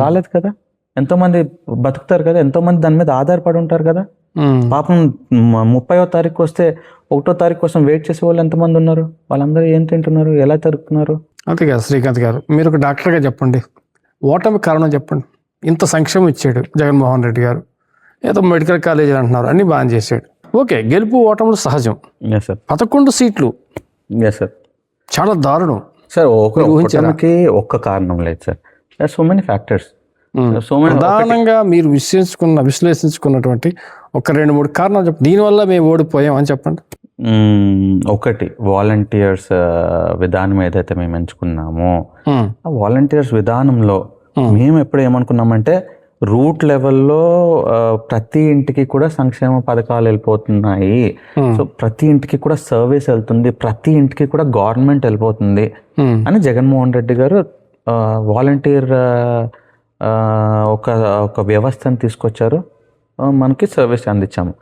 S2: రాలేదు కదా. ఎంతో మంది బతుకుతారు కదా, ఎంతో మంది దాని మీద ఆధారపడి ఉంటారు కదా. పాపం 30వ తారీఖు వస్తే 1వ తారీఖు కోసం వెయిట్ చేసే వాళ్ళు ఎంతమంది ఉన్నారు? వాళ్ళందరూ ఏం తింటున్నారు, ఎలా జరుగుతున్నారు?
S1: అంతే కదా శ్రీకాంత్ గారు, మీరు ఒక డాక్టర్గా చెప్పండి, ఓటమి కారణం చెప్పండి. ఇంత సంక్షేమం ఇచ్చాడు జగన్మోహన్ రెడ్డి గారు, ఏదో మెడికల్ కాలేజీలు అంటున్నారు, అన్ని బాగా చేశాడు. ఓకే, గెలుపు ఓటములు సహజం. 11 సీట్లు చాలా దారుణం
S2: సార్. ఒక్క కారణం లేదు సార్, సో మెనీ ఫ్యాక్టర్స్.
S1: ప్రధానంగా మీరు విశ్లేషించుకున్నటువంటి ఒక 2-3 కారణాలు చెప్పండి, దీనివల్ల మేము ఓడిపోయాం అని చెప్పండి.
S2: ఒకటి, వాలంటీర్స్ విధానం ఏదైతే మేము ఎంచుకున్నామో ఆ వాలంటీర్స్ విధానంలో మేము ఎప్పుడు ఏమనుకున్నామంటే రూట్ లెవెల్లో ప్రతి ఇంటికి కూడా సంక్షేమ పథకాలు వెళ్ళిపోతున్నాయి. సో ప్రతి ఇంటికి కూడా సర్వీస్ వెళ్తుంది, ప్రతి ఇంటికి కూడా గవర్నమెంట్ వెళ్ళిపోతుంది అని జగన్మోహన్ రెడ్డి గారు వాలంటీర్ ఒక వ్యవస్థను తీసుకొచ్చారు, మనకి సర్వీస్ అందించాము.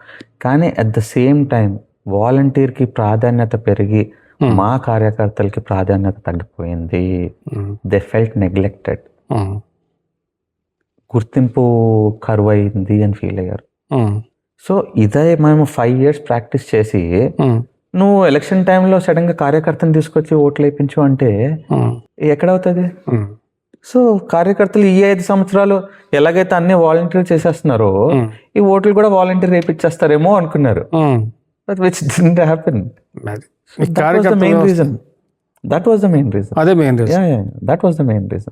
S2: కానీ అట్ ద సేమ్ టైం వాలంటీర్కి ప్రాధాన్యత పెరిగి మా కార్యకర్తలకి ప్రాధాన్యత తగ్గిపోయింది. దే ఫెల్ట్ నెగ్లెక్టెడ్, గుర్తింపు కరువు అయింది అని ఫీల్ అయ్యారు. సో ఇదే మేము 5 years ప్రాక్టీస్ చేసి నువ్వు ఎలక్షన్ టైంలో సడన్గా కార్యకర్తను తీసుకొచ్చి ఓట్లు వేయించు అంటే ఎక్కడవుతుంది? సో కార్యకర్తలు ఈ 5 సంవత్సరాలు ఎలాగైతే అన్ని వాలంటీర్ చేసేస్తున్నారో ఈ ఓట్లు కూడా వాలంటీర్ వేయించేస్తారేమో అనుకున్నారు. Which didn't happen. That was the main reason. That was the main reason.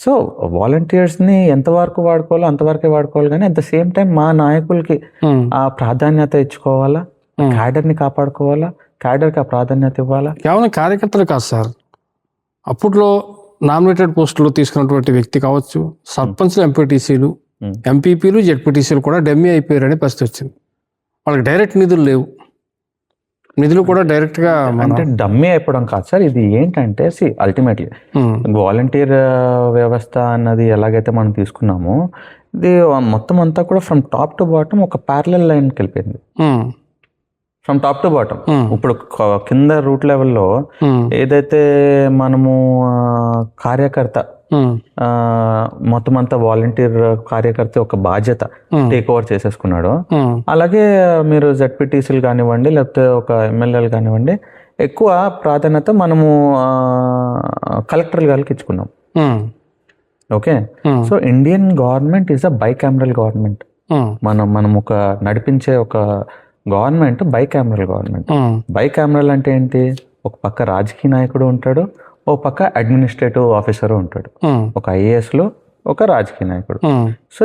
S2: So volunteers ని ఎంతవరకు వాడుకోవాలో అంతవరకే వాడుకోవాలి, కానీ అట్ ద సేమ్ టైం మా నాయకులకి ఆ ప్రాధాన్యత ఇచ్చుకోవాలా, క్యాడర్ ని కాపాడుకోవాలా, క్యాడర్ కి ఆ ప్రాధాన్యత ఇవ్వాలా.
S1: కేవలం కార్యకర్తలు కాదు సార్, అప్పట్లో నామినేటెడ్ పోస్టులు తీసుకున్నటువంటి వ్యక్తి కావచ్చు, సర్పంచ్లు, ఎంపీటీసీలు, ఎంపీపీలు, జెడ్పీటీసీలు కూడా డమ్మీ అయిపోయారనే పరిస్థితి వచ్చింది. వాళ్ళకి డైరెక్ట్ నిధులు లేవు, నిధులు కూడా డైరెక్ట్ గా
S2: అంటే డమ్మీ అయిపోవడం కాదు సార్. ఇది ఏంటంటే అల్టిమేట్లీ వాలంటీర్ వ్యవస్థ అన్నది ఎలాగైతే మనం తీసుకున్నామో ఇది మొత్తం అంతా కూడా ఫ్రమ్ టాప్ టు బాటమ్ ఒక ప్యారలల్ లైన్కి వెళ్ళిపోయింది. From top to bottom. ఇప్పుడు కింద రూట్ లెవెల్లో ఏదైతే మనము కార్యకర్త మొత్తం అంతా వాలంటీర్ కార్యకర్త ఒక బాధ్యత టేక్ ఓవర్ చేసేసుకున్నాడు, అలాగే మీరు జెడ్పీటీసీలు కానివ్వండి లేకపోతే ఒక ఎమ్మెల్యేలు కానివ్వండి ఎక్కువ ప్రాధాన్యత మనము కలెక్టర్ గారికి ఇచ్చుకున్నాం. Okay, so Indian government is a bicameral government. మనం ఒక నడిపించే ఒక గవర్నమెంట్ బైకామరల్ గవర్నమెంట్. బైకామరల్ అంటే ఏంటి? ఒక పక్క రాజకీయ నాయకుడు ఉంటాడు, ఓ పక్క అడ్మినిస్ట్రేటివ్ ఆఫీసర్ ఉంటాడు, ఒక ఐఏఎస్ లో ఒక రాజకీయ నాయకుడు. సో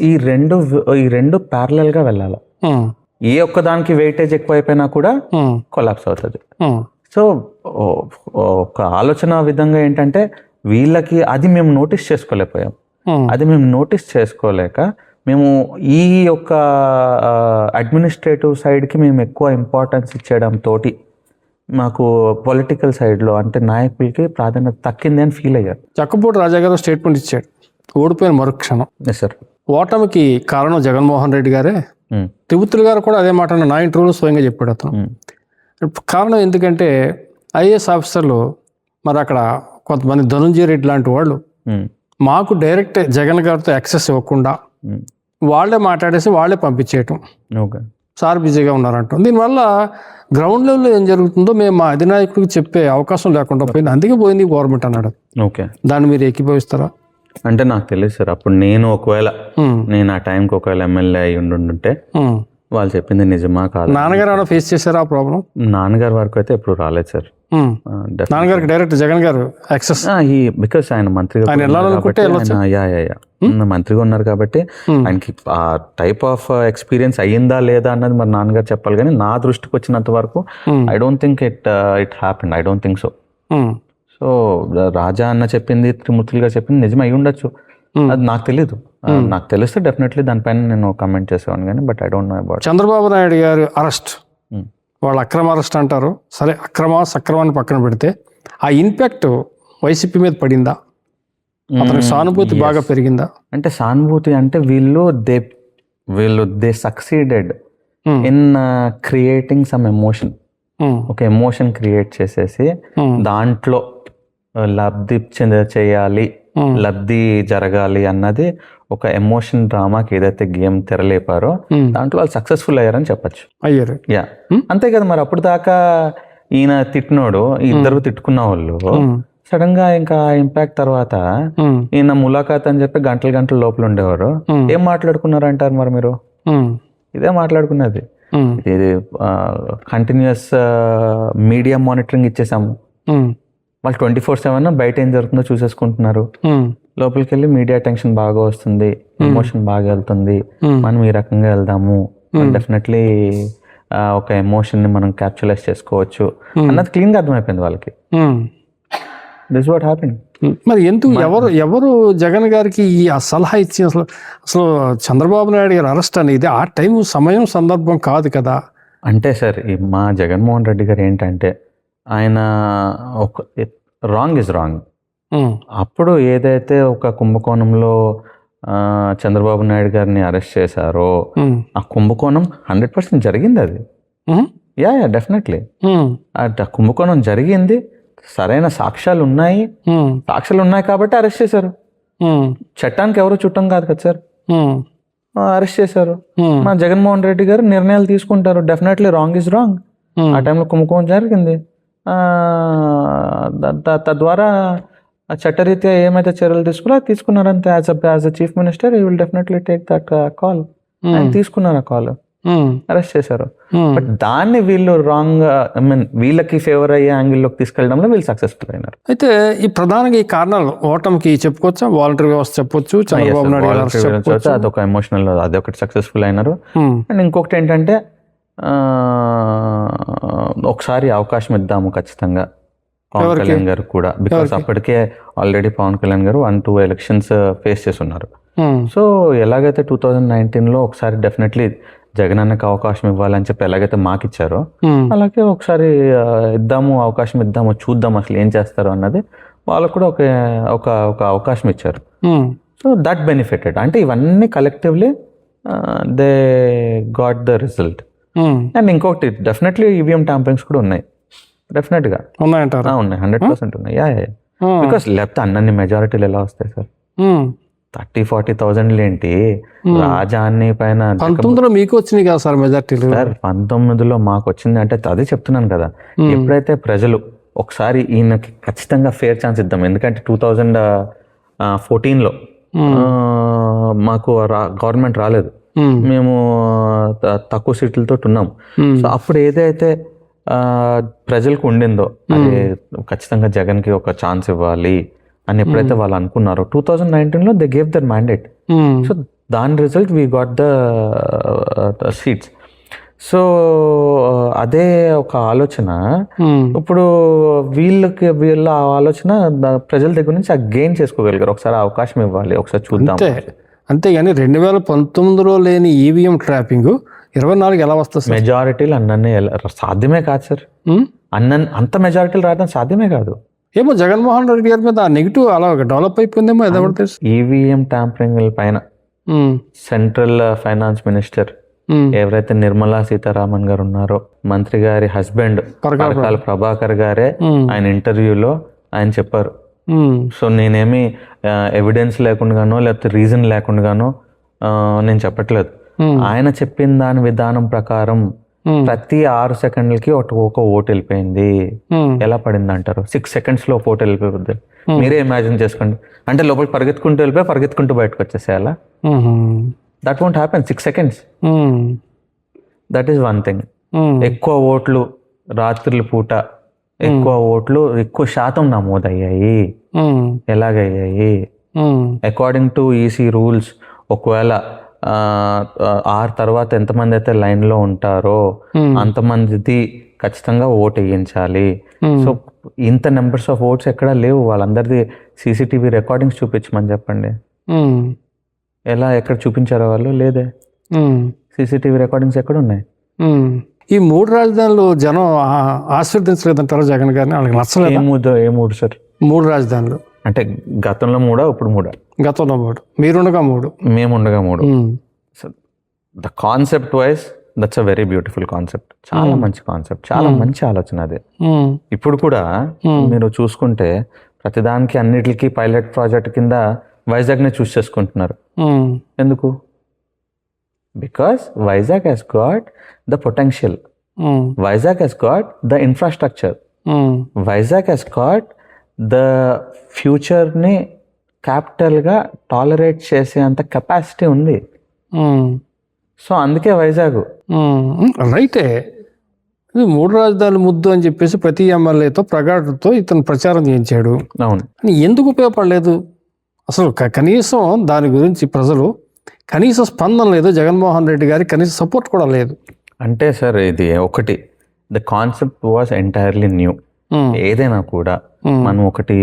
S2: ఈ రెండు ప్యారలల్ గా వెళ్ళాలి. ఏ ఒక్క దానికి వెయిటేజ్ ఎక్కువైపోయినా కూడా కొలాప్స్ అవుతుంది. సో ఒక ఆలోచన విధంగా ఏంటంటే వీళ్ళకి అది మేము నోటీస్ చేసుకోలేకపోయాం. అది మేము నోటీస్ చేసుకోలేక మేము ఈ యొక్క అడ్మినిస్ట్రేటివ్ సైడ్కి మేము ఎక్కువ ఇంపార్టెన్స్ ఇచ్చేయడం తోటి మాకు పొలిటికల్ సైడ్లో అంటే నాయకులకి ప్రాధాన్యత తక్కింది అని ఫీల్ అయ్యారు.
S1: చక్కపూడి రాజా గారు స్టేట్మెంట్ ఇచ్చాడు, ఓడిపోయిన మరుక్షణం.
S2: సార్,
S1: ఓటమికి కారణం జగన్మోహన్ రెడ్డి గారే. తిరుపతి గారు కూడా అదే మాట నా ఇంటర్వ్యూలో స్వయంగా చెప్పాడు అతను. కారణం ఎందుకంటే ఐఏఎస్ ఆఫీసర్లు మరి అక్కడ కొంతమంది ధనుంజయ రెడ్డి లాంటి వాళ్ళు మాకు డైరెక్ట్ జగన్ గారితో యాక్సెస్ ఇవ్వకుండా వాళ్ళే మాట్లాడేసి వాళ్ళే పంపించేయటం, సార్ బిజీగా ఉన్నారంటాం. దీనివల్ల గ్రౌండ్ లెవెల్లో ఏం జరుగుతుందో మేము మా అధినాయకుడికి చెప్పే అవకాశం లేకుండా పోయింది, అందుకే పోయింది గవర్నమెంట్ అన్నాడు.
S2: ఓకే,
S1: దాన్ని మీరు ఏకీభవిస్తారా?
S2: అంటే నాకు తెలియదు సార్. అప్పుడు నేను ఒకవేళ నేను ఆ టైంకి ఒకవేళ ఎమ్మెల్యే అయి ఉండుంటే వాళ్ళు చెప్పింది నిజమా కాదు.
S1: నాన్నగారు ఏమైనా ఫేస్ చేశారా ఆ ప్రాబ్లం?
S2: నాన్నగారి వరకు అయితే ఎప్పుడు రాలేదు సార్.
S1: నాన్నగారికి డైరెక్ట్ జగన్ గారు యాక్సెస్,
S2: బికాస్ ఆయన మంత్రిగా మంత్రిగా ఉన్నారు కాబట్టి ఆయనకి ఆ టైప్ ఆఫ్ ఎక్స్పీరియన్స్ అయ్యిందా లేదా అన్నది మరి నాన్నగారు చెప్పాలి. కానీ నా దృష్టికి వచ్చినంత వరకు I don't think it happened. I don't think so. So Raja అన్న చెప్పింది, త్రిమూర్తులు గారు చెప్పింది నిజం అయి ఉండొచ్చు, అది నాకు తెలీదు. నాకు తెలిస్తే డెఫినెట్లీ దానిపైన నేను కమెంట్ చేసేవాను కానీ but I don't know about.
S1: Chandrababu Naidu గారు అరెస్ట్, వాళ్ళు అక్రమ అరెస్ట్ అంటారు, సరే సక్రమాన్ని పక్కన పెడితే ఆ ఇంపాక్ట్ వైసీపీ మీద పడిందా? అతనికి సానుభూతి బాగా పెరిగిందా?
S2: అంటే సానుభూతి అంటే వీళ్ళు they succeeded in creating some emotion. ఒక ఎమోషన్ క్రియేట్ చేసేసి దాంట్లో లబ్ధి చేయాలి, లబ్ధి జరగాలి అన్నది ఒక ఎమోషన్ డ్రామాకి ఏదైతే గేమ్ తెరలేపారో దాంట్లో వాళ్ళు సక్సెస్ఫుల్ అయ్యారని చెప్పచ్చు.
S1: అయ్యారు.
S2: యా, అంతే కదా. మరి అప్పుడు దాకా ఈయన తిట్టినోడు, ఇద్దరు తిట్టుకున్న వాళ్ళు సడన్ గా ఇంకా ఇంపాక్ట్ తర్వాత ఈయన ములాఖాత్ అని చెప్పి గంటలు లోపల ఉండేవారు. ఏం మాట్లాడుకున్నారు అంటారు మరి మీరు? ఇదే మాట్లాడుకున్నది. ఇది కంటిన్యూస్ మీడియా మానిటరింగ్ ఇచ్చేసాము. వాళ్ళు 24/7 బయట ఏం జరుగుతుందో చూసేసుకుంటున్నారు. లోపలికి వెళ్ళి మీడియా అటెన్షన్ బాగా వస్తుంది, ఎమోషన్ బాగా వెళ్తుంది, మనం ఈ రకంగా వెళ్దాము, డెఫినెట్లీ ఒక ఎమోషన్ ని మనం క్యాప్చరైజ్ చేసుకోవచ్చు అన్నది క్లీన్ గా అర్థమైపోయింది వాళ్ళకి. This what happened.
S1: మరి ఎందుకు ఎవరు జగన్ గారికి ఈ సలహా ఇచ్చి అసలు చంద్రబాబు నాయుడు గారు అరెస్ట్ అనేది ఆ టైం సమయం సందర్భం కాదు కదా?
S2: అంటే సార్ మా జగన్మోహన్ రెడ్డి గారు ఏంటంటే ఆయన ఒక రాంగ్ ఇస్ రాంగ్. అప్పుడు ఏదైతే ఒక కుంభకోణంలో చంద్రబాబు నాయుడు గారిని అరెస్ట్ చేశారో ఆ కుంభకోణం 100% జరిగింది. అది యా డెఫినెట్లీ ఆ కుంభకోణం జరిగింది. సరైన సాక్ష్యాలు ఉన్నాయి కాబట్టి అరెస్ట్ చేశారు. చట్టానికి ఎవరు చుట్టం కాదు కదా సార్, అరెస్ట్ చేశారు. మా జగన్మోహన్ రెడ్డి గారు నిర్ణయాలు తీసుకుంటారు. Definitely wrong is wrong. ఆ టైంలో కుంభకోణం జరిగింది. తద్వారా చట్టరీత్యా ఏమైతే చర్యలు తీసుకున్నారంటే as a chief minister you will definitely take that call. ఆయన తీసుకున్నారు ఆ కాల్, అరెస్ట్ చేశారు. బట్ దాన్ని వీళ్ళు రాంగ్, ఐ మీన్ వీళ్ళకి ఫేవర్ అయ్యే యాంగిల్లోకి తీసుకెళ్ళడంలో వీళ్ళు సక్సెస్ఫుల్ అయినారు.
S1: అయితే ఈ ప్రధానంగా ఈ కారణాలు ఓటమికి చెప్పొచ్చా? వాలంటరీ వ్యవస్థ చెప్పొచ్చు, చంద్రబాబు నాయుడు
S2: అదొక ఎమోషనల్, అదొకటి సక్సెస్ఫుల్ అయినారు. అండ్ ఇంకొకటి ఏంటంటే ఒకసారి అవకాశం ఇద్దాము ఖచ్చితంగా పవన్ కళ్యాణ్ గారు కూడా, బికాస్ అప్పటికే ఆల్రెడీ పవన్ కళ్యాణ్ గారు 1-2 ఎలక్షన్స్ ఫేస్ చేసి ఉన్నారు. సో ఎలాగైతే 2019లో ఒకసారి డెఫినెట్లీ జగన్ అన్నకి అవకాశం ఇవ్వాలని చెప్పి ఎలాగైతే మాకు ఇచ్చారో అలాగే ఒకసారి అవకాశం ఇద్దాము, చూద్దాం అసలు ఏం చేస్తారో అన్నది వాళ్ళకు కూడా ఒక అవకాశం ఇచ్చారు. So that benefited. అంటే ఇవన్నీ collectively they got the result. And ఇంకొకటి డెఫినెట్లీ ఈవీఎం ట్యాంపరింగ్స్ కూడా ఉన్నాయి, డెఫినెట్ గా
S1: ఉన్నాయంటారా?
S2: ఉన్నాయి, 100% ఉన్నాయి. బికాస్ లేకపోతే అన్ని మెజారిటీలు ఎలా వస్తాయి సార్? 30,000-40,000 ఏంటి? రాజాన్ని పైన
S1: 19లో మీకు వచ్చినాయి కదా సార్ మెజారిటీలు?
S2: సార్ 19లో మాకు వచ్చింది అంటే అదే చెప్తున్నాను కదా. ఎప్పుడైతే ప్రజలు ఒకసారి ఈయనకి ఖచ్చితంగా ఫేర్ ఛాన్స్ ఇద్దాం, ఎందుకంటే 2014లో మాకు గవర్నమెంట్ రాలేదు, మేము తక్కువ సీట్లతో ఉన్నాం. సో అప్పుడు ఏదైతే ప్రజలకు ఉండిందో అది ఖచ్చితంగా జగన్కి ఒక ఛాన్స్ ఇవ్వాలి అని ఎప్పుడైతే వాళ్ళు అనుకున్నారో 2019లో they gave their mandate. So దాని result we got the seats. So అదే ఒక ఆలోచన ఇప్పుడు వీళ్ళ ఆలోచన ప్రజల దగ్గర నుంచి ఆ గెయిన్ చేసుకోగలిగారు. ఒకసారి అవకాశం ఇవ్వాలి, ఒకసారి చూద్దాం.
S1: అంతేగాని 2019లో లేని ఈవీఎం ట్రాపింగ్ 24 ఎలా వస్తుంది?
S2: మెజారిటీలు అన్నీ సాధ్యమే కాదు సార్. అంత మెజారిటీలు రావడం సాధ్యమే కాదు.
S1: ఏమో జగన్మోహన్ రెడ్డి గారి మీద నెగిటివ్ అలా డెవలప్ అయిపోయిందేమో. ఏదో తెలుసు
S2: ఈవీఎం ట్యాంపరింగ్ పైన సెంట్రల్ ఫైనాన్స్ మినిస్టర్ ఎవరైతే నిర్మలా సీతారామన్ గారు ఉన్నారో, మంత్రి గారి హస్బెండ్ పరకాల ప్రభాకర్ గారే ఆయన ఇంటర్వ్యూలో ఆయన చెప్పారు. సో నేనేమి ఎవిడెన్స్ లేకుండానో లేకపోతే రీజన్ లేకుండానో నేను చెప్పట్లేదు. ఆయన చెప్పిన దాని విధానం ప్రకారం ప్రతి 6 సెకండ్లకి ఒక ఓటు వెళ్ళిపోయింది. ఎలా పడింది అంటారు? 6 సెకండ్స్లో ఒక ఓటు వెళ్ళిపోతుంది. మీరే ఇమాజిన్ చేసుకోండి. అంటే లోపలికి పరిగెత్తుకుంటూ బయటకు వచ్చేసేయాలా? That won't happen. 6 seconds. That is one thing. ఎక్కువ ఓట్లు రాత్రుల పూట ఎక్కువ శాతం నమోదయ్యాయి. ఎలాగయ్యాయి? అకార్డింగ్ టు ఈసీ రూల్స్, ఒకవేళ 6 తర్వాత ఎంతమంది అయితే లైన్లో ఉంటారో అంతమందిది ఖచ్చితంగా ఓటు వేయించాలి. సో ఇంత నెంబర్స్ ఆఫ్ ఓట్స్ ఎక్కడా లేవు. వాళ్ళందరిది సీసీటీవీ రికార్డింగ్స్ చూపించమని చెప్పండి. ఎక్కడ చూపించారో వాళ్ళు? లేదే. సీసీటీవీ రికార్డింగ్స్ ఎక్కడ ఉన్నాయి?
S1: ఈ 3 రాజధానులు జనం ఆశీర్వదించలేదంటారా జగన్ గారిని? వాళ్ళకి నచ్చలేదు.
S2: ఏ మూడు సార్?
S1: 3 రాజధానులు
S2: అంటే గతంలో 3, ఇప్పుడు 3?
S1: గతంలో 3, మీరుండగా 3,
S2: మేముండగా 3. So the concept wise that's a very beautiful concept. చాలా మంచి కాన్సెప్ట్, చాలా మంచి ఆలోచన అది. ఇప్పుడు కూడా మీరు చూసుకుంటే ప్రతిదానికి అన్నిటికీ పైలట్ ప్రాజెక్ట్ కింద వైజాగ్నే చూస్ చేసుకుంటున్నారు. ఎందుకు? Because Vizag has got the potential, Vizag has got the infrastructure, Vizag has got the ఫ్యూచర్ని క్యాపిటల్గా టాలరేట్ చేసే అంత కెపాసిటీ ఉంది. సో అందుకే వైజాగ్
S1: రైటే. 3 రాజధానులు ముద్దు అని చెప్పేసి ప్రతి ఎమ్మెల్యేతో ప్రగాఢతో ఇతను ప్రచారం చేయించాడు.
S2: అవును.
S1: ఎందుకు ఉపయోగపడలేదు అసలు? కనీసం దాని గురించి ప్రజలు కనీస స్పందన లేదు. జగన్మోహన్ రెడ్డి గారికి కనీస సపోర్ట్ కూడా లేదు.
S2: అంటే సార్ ఇది ఒకటి, the concept was entirely new. ఏదైనా కూడా మనం ఒకటి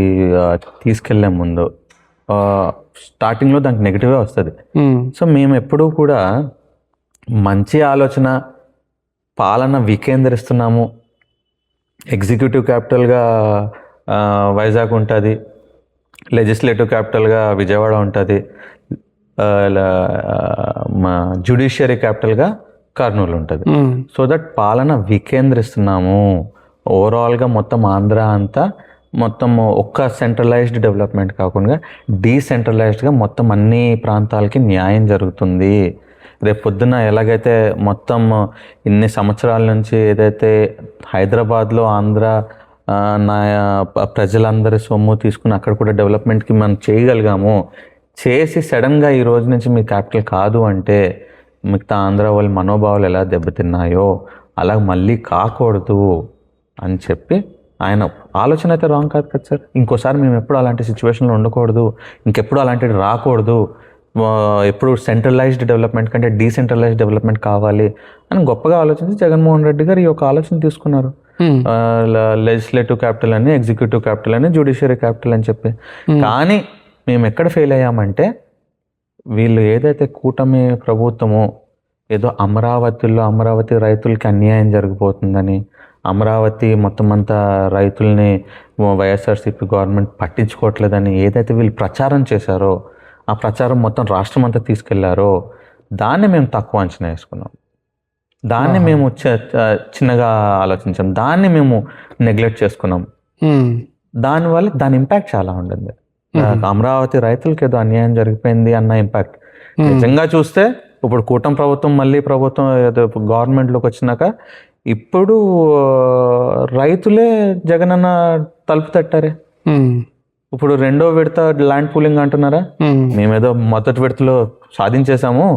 S2: తీసుకెళ్లే ముందు స్టార్టింగ్లో దానికి నెగిటివే వస్తుంది. సో మేము ఎప్పుడూ కూడా మంచి ఆలోచన, పాలన వికేంద్రిస్తున్నాము, ఎగ్జిక్యూటివ్ క్యాపిటల్గా వైజాగ్ ఉంటుంది, లెజిస్లేటివ్ క్యాపిటల్గా విజయవాడ ఉంటుంది, మా జ్యుడిషియరీ క్యాపిటల్గా కర్నూలు ఉంటుంది. సో దట్ పాలన వికేంద్రిస్తున్నాము. ఓవరాల్గా మొత్తం ఆంధ్ర అంతా మొత్తం ఒక్క సెంట్రలైజ్డ్ డెవలప్మెంట్ కాకుండా డీసెంట్రలైజ్డ్గా మొత్తం అన్ని ప్రాంతాలకి న్యాయం జరుగుతుంది. రేపు పొద్దున ఎలాగైతే మొత్తం ఇన్ని సంవత్సరాల నుంచి ఏదైతే హైదరాబాద్లో ఆంధ్ర ప్రజలందరి సొమ్ము తీసుకుని అక్కడ కూడా డెవలప్మెంట్కి మనం చేయగలిగాము, చేసి సడన్గా ఈ రోజు నుంచి మీ క్యాపిటల్ కాదు అంటే మిగతా ఆంధ్ర వాళ్ళ మనోభావాలు ఎలా దెబ్బతిన్నాయో అలా మళ్ళీ కాకూడదు అని చెప్పి ఆయన ఆలోచన అయితే రాంగ్ కాదు కదా సార్. ఇంకోసారి మేము ఎప్పుడు అలాంటి సిచ్యువేషన్లో ఉండకూడదు, ఇంకెప్పుడు అలాంటివి రాకూడదు, ఎప్పుడు సెంట్రలైజ్డ్ డెవలప్మెంట్ కంటే డీసెంట్రలైజ్డ్ డెవలప్మెంట్ కావాలి అని గొప్పగా ఆలోచించి జగన్మోహన్ రెడ్డి గారు ఈ యొక్క ఆలోచన తీసుకున్నారు. లెజిస్లేటివ్ క్యాపిటల్ అని, ఎగ్జిక్యూటివ్ క్యాపిటల్ అని, జ్యుడిషియరీ క్యాపిటల్ అని చెప్పి. కానీ మేము ఎక్కడ ఫెయిల్ అయ్యామంటే వీళ్ళు ఏదైతే కూటమి ప్రభుత్వమో ఏదో అమరావతి రైతులకి అన్యాయం జరిగిపోతుందని, అమరావతి మొత్తం అంతా రైతుల్ని వైఎస్ఆర్సీపీ గవర్నమెంట్ పట్టించుకోవట్లేదని ఏదైతే వీళ్ళు ప్రచారం చేశారో, ఆ ప్రచారం మొత్తం రాష్ట్రం అంతా తీసుకెళ్లారో దాన్ని మేము తక్కువ అంచనా వేసుకున్నాం, దాన్ని మేము చిన్నగా ఆలోచించాం, దాన్ని మేము నెగ్లెక్ట్ చేసుకున్నాం. దానివల్ల దాని ఇంపాక్ట్ చాలా ఉంటుంది. అమరావతి రైతులకి ఏదో అన్యాయం జరిగిపోయింది అన్న ఇంపాక్ట్ నిజంగా చూస్తే ఇప్పుడు కూటమి ప్రభుత్వం మళ్ళీ గవర్నమెంట్లోకి వచ్చినాక ఇప్పుడు రైతులే జగనన్న తలుపు తట్టారే. ఇప్పుడు 2వ విడత ల్యాండ్ పూలింగ్ అంటున్నారా? మేమేదో మొదటి విడతలో సాధించేసాము,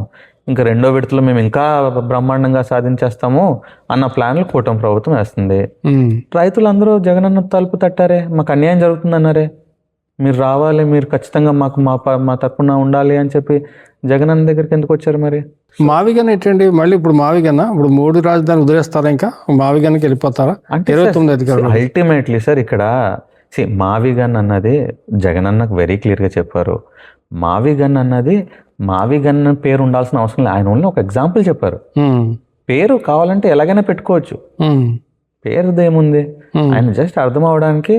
S2: ఇంకా 2వ విడతలో మేము ఇంకా బ్రహ్మాండంగా సాధించేస్తాము అన్న ప్లాన్లు కూటమి ప్రభుత్వం వేస్తుంది. రైతులందరూ జగనన్న తలుపు తట్టారే, మాకు అన్యాయం జరుగుతుందన్నారే, మీరు రావాలి, మీరు ఖచ్చితంగా మాకు మా తరపున ఉండాలి అని చెప్పి జగనన్న దగ్గరికి ఎందుకు వచ్చారు? మరి
S1: మావిగన్ ఏంటండి? మళ్ళీ ఇప్పుడు మావిగన్న ఇప్పుడు 3 రాజధాని వదిలేస్తారా? ఇంకా మావిగన్కి వెళ్ళిపోతారా? అంటే 29 అధికారులు
S2: అల్టిమేట్లీ సార్ ఇక్కడ మావిగన్ అన్నది జగనన్నకు వెరీ క్లియర్గా చెప్పారు. మావిగన్ అన్నది మావిగన్ పేరు ఉండాల్సిన అవసరం లేదు. ఆయన ఓన్లీ ఒక ఎగ్జాంపుల్ చెప్పారు. పేరు కావాలంటే ఎలాగైనా పెట్టుకోవచ్చు, పేరుదేముంది. ఆయన జస్ట్ అర్థం అవడానికి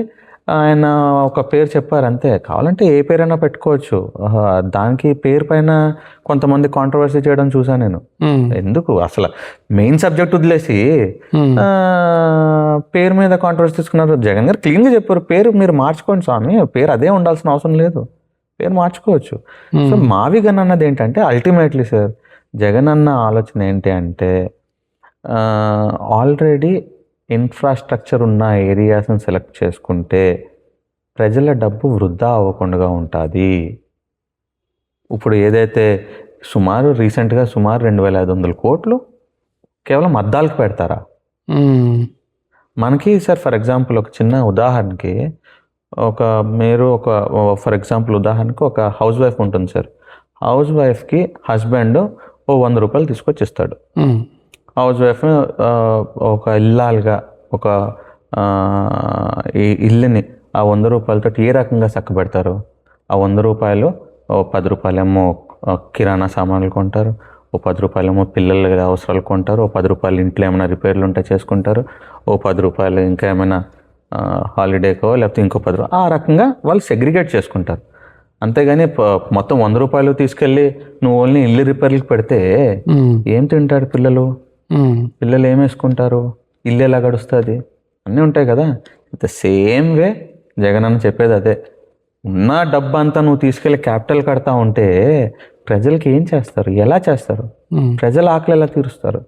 S2: ఆయన ఒక పేరు చెప్పారు అంతే. కావాలంటే ఏ పేరైనా పెట్టుకోవచ్చు. దానికి పేరు పైన కొంతమంది కాంట్రవర్సీ చేయడం చూసాను నేను. ఎందుకు అసలు మెయిన్ సబ్జెక్ట్ వదిలేసి పేరు మీద కాంట్రవర్సీ తీసుకున్నారు. జగన్ గారు క్లీన్గా చెప్పారు, పేరు మీరు మార్చుకోండి స్వామి, పేరు అదే ఉండాల్సిన అవసరం లేదు, పేరు మార్చుకోవచ్చు. సో మావిగన్ అన్నది ఏంటంటే అల్టిమేట్లీ సార్ జగన్ అన్న ఆలోచన ఏంటి అంటే ఆల్రెడీ ఇన్ఫ్రాస్ట్రక్చర్ ఉన్న ఏరియాస్ని సెలెక్ట్ చేసుకుంటే ప్రజల డబ్బు వృధా అవ్వకుండా ఉంటుంది. ఇప్పుడు ఏదైతే రీసెంట్గా సుమారు 2,500 కోట్లు కేవలం అద్దాలకు పెడతారా? మనకి సార్ ఫర్ ఎగ్జాంపుల్ ఒక చిన్న ఉదాహరణకి ఫర్ ఎగ్జాంపుల్ ఉదాహరణకి ఒక హౌస్ వైఫ్ ఉంటుంది సార్. హౌస్ వైఫ్కి హస్బెండ్ ఓ 100 రూపాయలు తీసుకొచ్చి ఇస్తాడు. హౌస్ వైఫ్ ఒక ఇల్లాలుగా ఒక ఈ ఇల్లుని ఆ 100 రూపాయలతో ఏ రకంగా చక్కబెడతారు? ఆ 100 రూపాయలు ఓ 10 రూపాయలేమో కిరాణా సామాన్లు కొంటారు, ఓ 10 రూపాయలేమో పిల్లల అవసరాలు కొంటారు, ఓ 10 రూపాయలు ఇంట్లో ఏమైనా రిపేర్లు ఉంటే చేసుకుంటారు, ఓ 10 రూపాయలు ఇంకా ఏమైనా హాలిడేకో లేకపోతే ఇంకో 10 రూపాయలు, ఆ రకంగా వాళ్ళు సెగ్రిగేట్ చేసుకుంటారు. అంతేగాని మొత్తం 100 రూపాయలు తీసుకెళ్ళి నువ్వు ఓన్లీ ఇల్లు రిపేర్లకు పెడితే ఏం తింటారు పిల్లలు? పిల్లలు ఏం వేసుకుంటారు? ఇల్లు ఎలా గడుస్తుంది? అన్నీ ఉంటాయి కదా. సేమ్ వే జగన్ అన్న చెప్పేది అదే. ఉన్న డబ్బు అంతా నువ్వు తీసుకెళ్ళి క్యాపిటల్ కడతా ఉంటే ప్రజలకి ఏం చేస్తారు? ఎలా చేస్తారు? ప్రజల ఆకలి ఎలా తీరుస్తారు?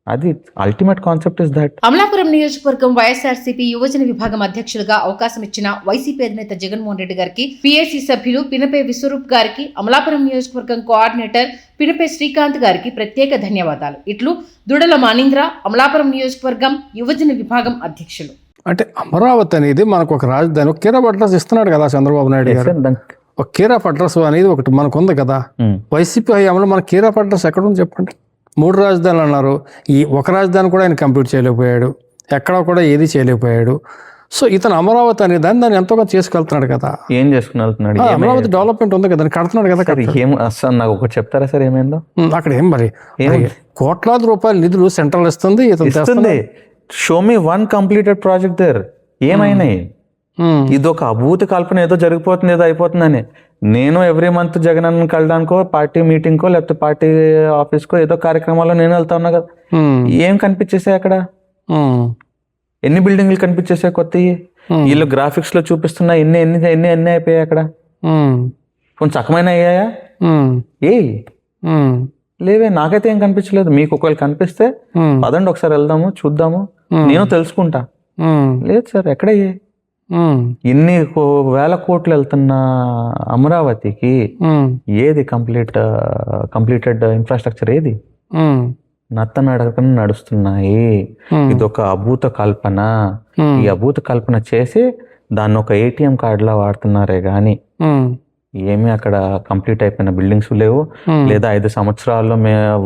S2: అది ultimate concept is that.
S5: Amalapuram నియోజకవర్గం వైఎస్ఆర్సీపీ యువజన విభాగం అధ్యక్షులుగా అవకాశం ఇచ్చిన వైసీపీ అధినేత జగన్మోహన్ రెడ్డి గారికి, పీఏసీ సభ్యులు పినపే విశ్వరూప్ గారికి, అమలాపురం నియోజకవర్గం కోఆర్డినేటర్ పినపే శ్రీకాంత్ గారికి ప్రత్యేక ధన్యవాదాలు. ఇట్లు దుడల మానీంద్ర, అమలాపురం నియోజకవర్గం యువజన విభాగం అధ్యక్షులు.
S1: అంటే అమరావతి అనేది మనకు ఒక రాజధాని, ఒక కేరాఫ్ అడ్రస్ ఇస్తున్నాడు కదా చంద్రబాబు నాయుడు గారు. ఒక కేరాఫ్ అడ్రస్ అనేది ఒకటి మనకు ఉంది కదా. వైసీపీ హయాంలో మన కేరాఫ్ అడ్రస్ ఎక్కడ ఉంది చెప్పండి? 3 రాజధానులు అన్నారు. ఈ ఒక రాజధాని కూడా ఆయన కంప్లీట్ చేయలేకపోయాడు, ఎక్కడ కూడా ఏది చేయలేకపోయాడు. సో ఇతను అమరావతి అనే దాన్ని ఎంతోగా చేసుకెళ్తున్నాడు కదా.
S2: ఏం చేసుకుని వెళ్తున్నాడు?
S1: అమరావతి డెవలప్మెంట్ ఉంది కదా, కడుతున్నాడు కదా.
S2: నాకు ఒకటి చెప్తారా సార్ ఏమైందో?
S1: అక్కడ ఏం మరి కోట్లాది రూపాయల నిధులు సెంట్రల్ ఇస్తుంది, ఇతను
S2: show me one completed project there. ఏమైనాయి? ఇది ఒక అభూత కల్పన, ఏదో జరిగిపోతుంది, ఏదో అయిపోతుందని. నేను ఎవ్రీ మంత్ జగన్ అన్న కలడానికో, పార్టీ మీటింగ్కో, లేకపోతే పార్టీ ఆఫీస్కో, ఏదో కార్యక్రమాల్లో నేను వెళ్తా ఉన్నా కదా. ఏం కనిపించేసాయి అక్కడ? ఎన్ని బిల్డింగ్లు కనిపించేసాయి కొత్తవి? వీళ్ళు గ్రాఫిక్స్ లో చూపిస్తున్నా ఎన్ని ఎన్ని ఎన్ని ఎన్ని అయిపోయాయి అక్కడ? కొంచెం చక్కమైన అయ్యాయా? లేవే. నాకైతే ఏం కనిపించలేదు. మీకు ఒకవేళ కనిపిస్తే పదండి ఒకసారి వెళ్దాము, చూద్దాము, నేను తెలుసుకుంటా. లేదు సార్, ఎక్కడయ్యాయి? ఇన్ని వేల కోట్లు వెళ్తున్న అమరావతికి ఏది కంప్లీటెడ్ ఇన్ఫ్రాస్ట్రక్చర్ ఏది? నత్తనడకన నడుస్తున్నాయి. ఇది ఒక అభూత కల్పన. ఈ అభూత కల్పన చేసి దాన్ని ఒక ATM కార్డులా వాడుతున్నారే గాని ఏమీ అక్కడ కంప్లీట్ అయిపోయిన బిల్డింగ్స్ లేవు. లేదా 5 సంవత్సరాల్లో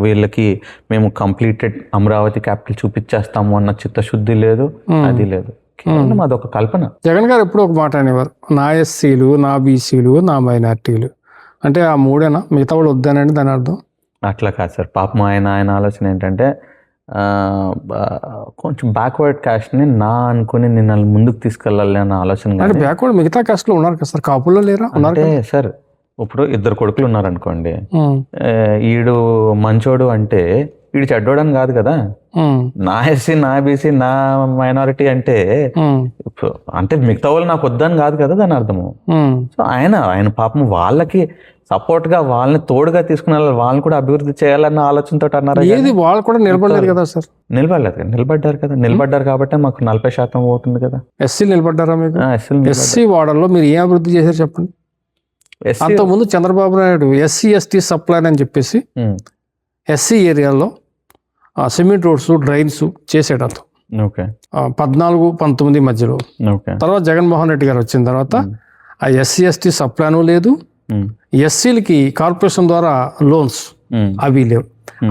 S2: వీళ్ళకి మేము కంప్లీటెడ్ అమరావతి క్యాపిటల్ చూపించేస్తాము అన్న చిత్తశుద్ధి లేదు, అది లేదు. కేవలం అదొక కల్పన.
S1: జగన్ గారు ఎప్పుడు ఒక మాట అనేవారు, నా ఎస్సీలు, నా బీసీలు, నా మైనార్టీలు. అంటే ఆ 3ఏనా? మిగతా వాళ్ళు వద్దానండి దాని అర్థం?
S2: అట్లా కాదు సార్. పాపం ఆయన ఆలోచన ఏంటంటే కొంచెం బ్యాక్వర్డ్ క్యాస్ట్ని అనుకుని నిన్న ముందుకు తీసుకెళ్ళాలి అన్న ఆలోచన.
S1: బ్యాక్వర్డ్ మిగతా క్యాస్ట్లో ఉన్నారు కదా సార్, కాపుల్లో లేరా?
S2: అంటే సార్ ఇప్పుడు 2 కొడుకులు ఉన్నారనుకోండి, ఈడు మంచోడు అంటే వీడు చెడ్డోడని కాదు కదా. నా ఎస్సీ, నా బీసీ, నా మైనారిటీ అంటే మిగతా వాళ్ళు నాకు వద్దని కాదు కదా దాని అర్థము. సో ఆయన పాపం వాళ్ళకి సపోర్ట్ గా, వాళ్ళని తోడుగా తీసుకుని వాళ్ళని కూడా అభివృద్ధి చేయాలన్న ఆలోచనతో అన్నారు.
S1: ఏది వాళ్ళు కూడా నిలబడలేదు కదా సార్?
S2: నిలబడ్డారు కదా. నిలబడ్డారు కాబట్టి మాకు 40% అవుతుంది కదా.
S1: ఎస్సీ నిలబడ్డారా మీకు? ఎస్సీ వార్డుల్లో మీరు ఏం అభివృద్ధి చేశారు చెప్పండి? అంతకుముందు చంద్రబాబు నాయుడు SC/ST సప్లైన్ అని చెప్పేసి ఎస్సీ ఏరియాలో సిమెంట్ రోడ్స్, డ్రైన్స్ చేసాడు అతను. 14-19 మధ్యలో. తర్వాత జగన్మోహన్ రెడ్డి గారు వచ్చిన తర్వాత ఆ SC/ST సప్లాను లేదు, ఎస్సీలకి కార్పొరేషన్ ద్వారా లోన్స్ అవి లేవు.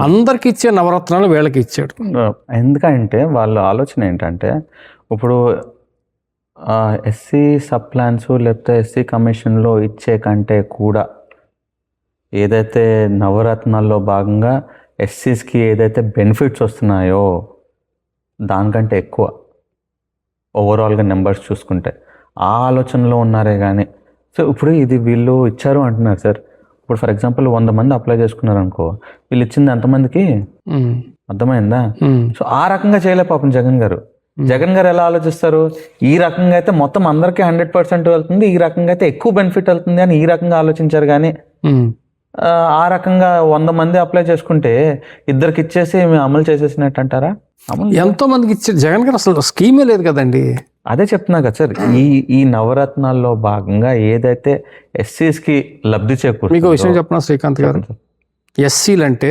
S1: అందరికి ఇచ్చే నవరత్నాలు వీళ్ళకి ఇచ్చాడు.
S2: ఎందుకంటే వాళ్ళ ఆలోచన ఏంటంటే ఇప్పుడు ఎస్సీ సప్లాన్స్ లేకపోతే ఎస్సీ కమిషన్లో ఇచ్చే కంటే కూడా ఏదైతే నవరత్నాల్లో భాగంగా ఎస్సీస్కి ఏదైతే బెనిఫిట్స్ వస్తున్నాయో దానికంటే ఎక్కువ ఓవరాల్గా నెంబర్స్ చూసుకుంటే ఆ ఆలోచనలో ఉన్నారే కానీ. సో ఇప్పుడు ఇది వీళ్ళు ఇచ్చారు అంటున్నారు సార్. ఇప్పుడు ఫర్ ఎగ్జాంపుల్ 100 మంది అప్లై చేసుకున్నారు అనుకో, వీళ్ళు ఇచ్చింది ఎంతమందికి? అర్థమైందా? సో ఆ రకంగా చేయలే పాపం జగన్ గారు. జగన్ గారు ఎలా ఆలోచిస్తారు? ఈ రకంగా అయితే మొత్తం అందరికీ 100% వెళ్తుంది, ఈ రకంగా అయితే ఎక్కువ బెనిఫిట్ వెళ్తుంది అని ఈ రకంగా ఆలోచించారు. కానీ ఆ రకంగా 100 మంది అప్లై చేసుకుంటే ఇద్దరికి ఇచ్చేసి మేము అమలు చేసేసినట్టు అంటారా?
S1: ఎంతో మందికి ఇచ్చారు. జగన్ గారు అసలు స్కీమే లేదు కదండి.
S2: అదే చెప్తున్నా కదా సార్, ఈ నవరత్నాల్లో భాగంగా ఏదైతే ఎస్సీస్కి లబ్ధి చేకూరుతుందో.
S1: మీకు విషయం చెప్పనా శ్రీకాంత్ గారు, ఎస్సీలు అంటే